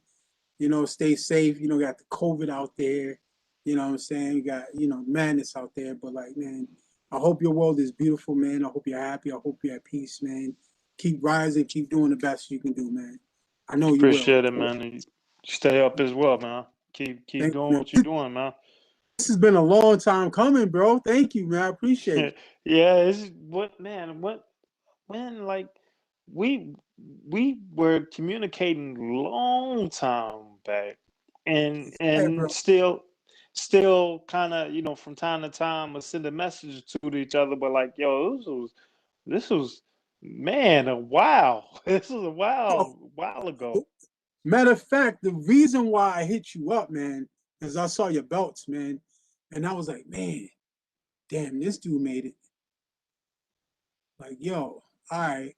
Stay safe. Got the COVID out there. You know what I'm saying? You got, madness out there. But like, man, I hope your world is beautiful, man. I hope you're happy. I hope you're at peace, man. Keep rising, keep doing the best you can do, man. I know you will.
Appreciate it, man. And stay up as well, man. Keep
Thank
doing
you,
what you're
man.
doing, man.
This has been a long time coming, bro. Thank you, man. I appreciate it.
Yeah, it's what man, what when like we we were communicating long time back and
Hey,
and
bro.
still kind of from time to time we send a message to each other, but like yo, this was man a while. This was a while ago.
Matter of fact, the reason why I hit you up, man, is I saw your belts, man. And I was like, man, damn, this dude made it. Like, yo, all right.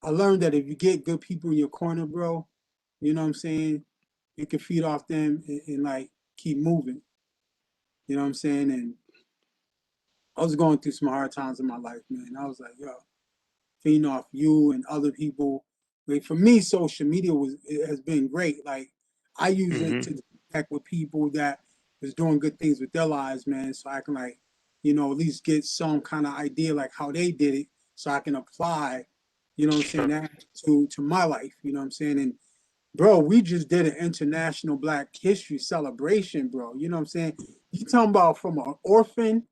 I learned that if you get good people in your corner, bro, you know what I'm saying? You can feed off them and like keep moving. You know what I'm saying? And I was going through some hard times in my life, man. I was like, yo, feeding off you and other people. Like for me, social media has been great. Like I use it
Hmm.
to connect with people that was doing good things with their lives, man. So I can at least get some kind of idea like how they did it, so I can apply you know what I'm saying, that to my life, you know what I'm saying? And bro, we just did an International Black History celebration, bro. You know what I'm saying? You talking about from an orphan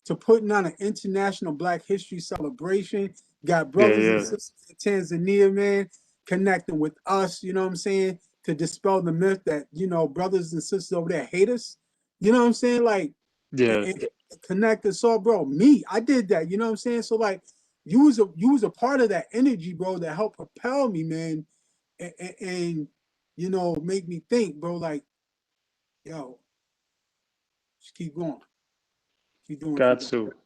to putting on an International Black History celebration. Got
Yeah,
brothers and
yeah,
sisters in Tanzania, man, connecting with us, you know what I'm saying? To dispel the myth that, you know, brothers and sisters over there hate us. You know what I'm saying? Like,
yeah.
and connect us all, bro. Me, I did that, you know what I'm saying? So like you was a part of that energy, bro, that helped propel me, man. And you know, make me think, bro, like, yo, just keep going. Keep doing what you're
Got
doing.
to,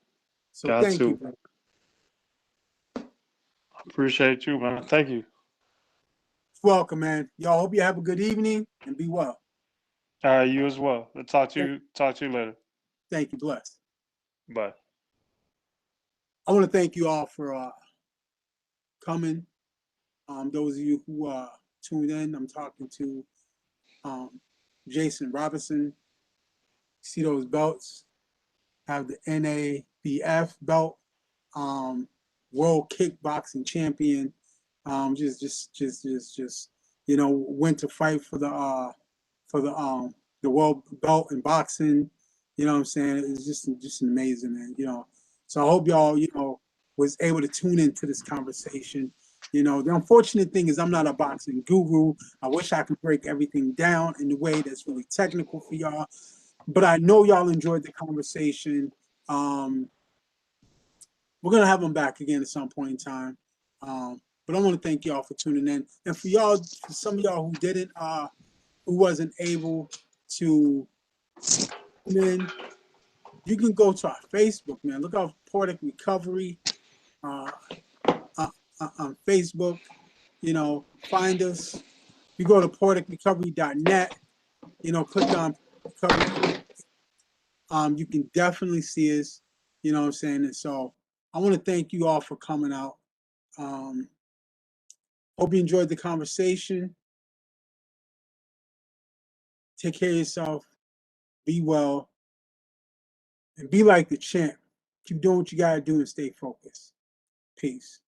So
got
thank you,
to.
bro.
Appreciate you, man. Thank you.
Welcome, man. Y'all hope you have a good evening and be well.
You as well. I'll talk to you. Talk to you later.
Thank you. Bless.
Bye.
I want to thank you all for coming. Those of you who tuned in, I'm talking to Jason Robinson. See those belts? Have the NABF belt, World Kickboxing Champion. Just you know, went to fight for the world belt in boxing. You know what I'm saying? It's just amazing, man. You know, so I hope y'all, you know, was able to tune into this conversation. You know, the unfortunate thing is I'm not a boxing guru. I wish I could break everything down in a way that's really technical for y'all. But I know y'all enjoyed the conversation. We're gonna have them back again at some point in time. But I want to thank y'all for tuning in, and for y'all, for some of y'all who didn't, who wasn't able to tune in, you can go to our Facebook, man. Look out Poetic Recovery uh, on Facebook. You know, find us. You go to poeticrecovery.net. You know, click on recovery. You can definitely see us. You know what I'm saying? And so I want to thank you all for coming out. Hope you enjoyed the conversation. Take care of yourself. Be well. And be like the champ. Keep doing what you got to do and stay focused. Peace.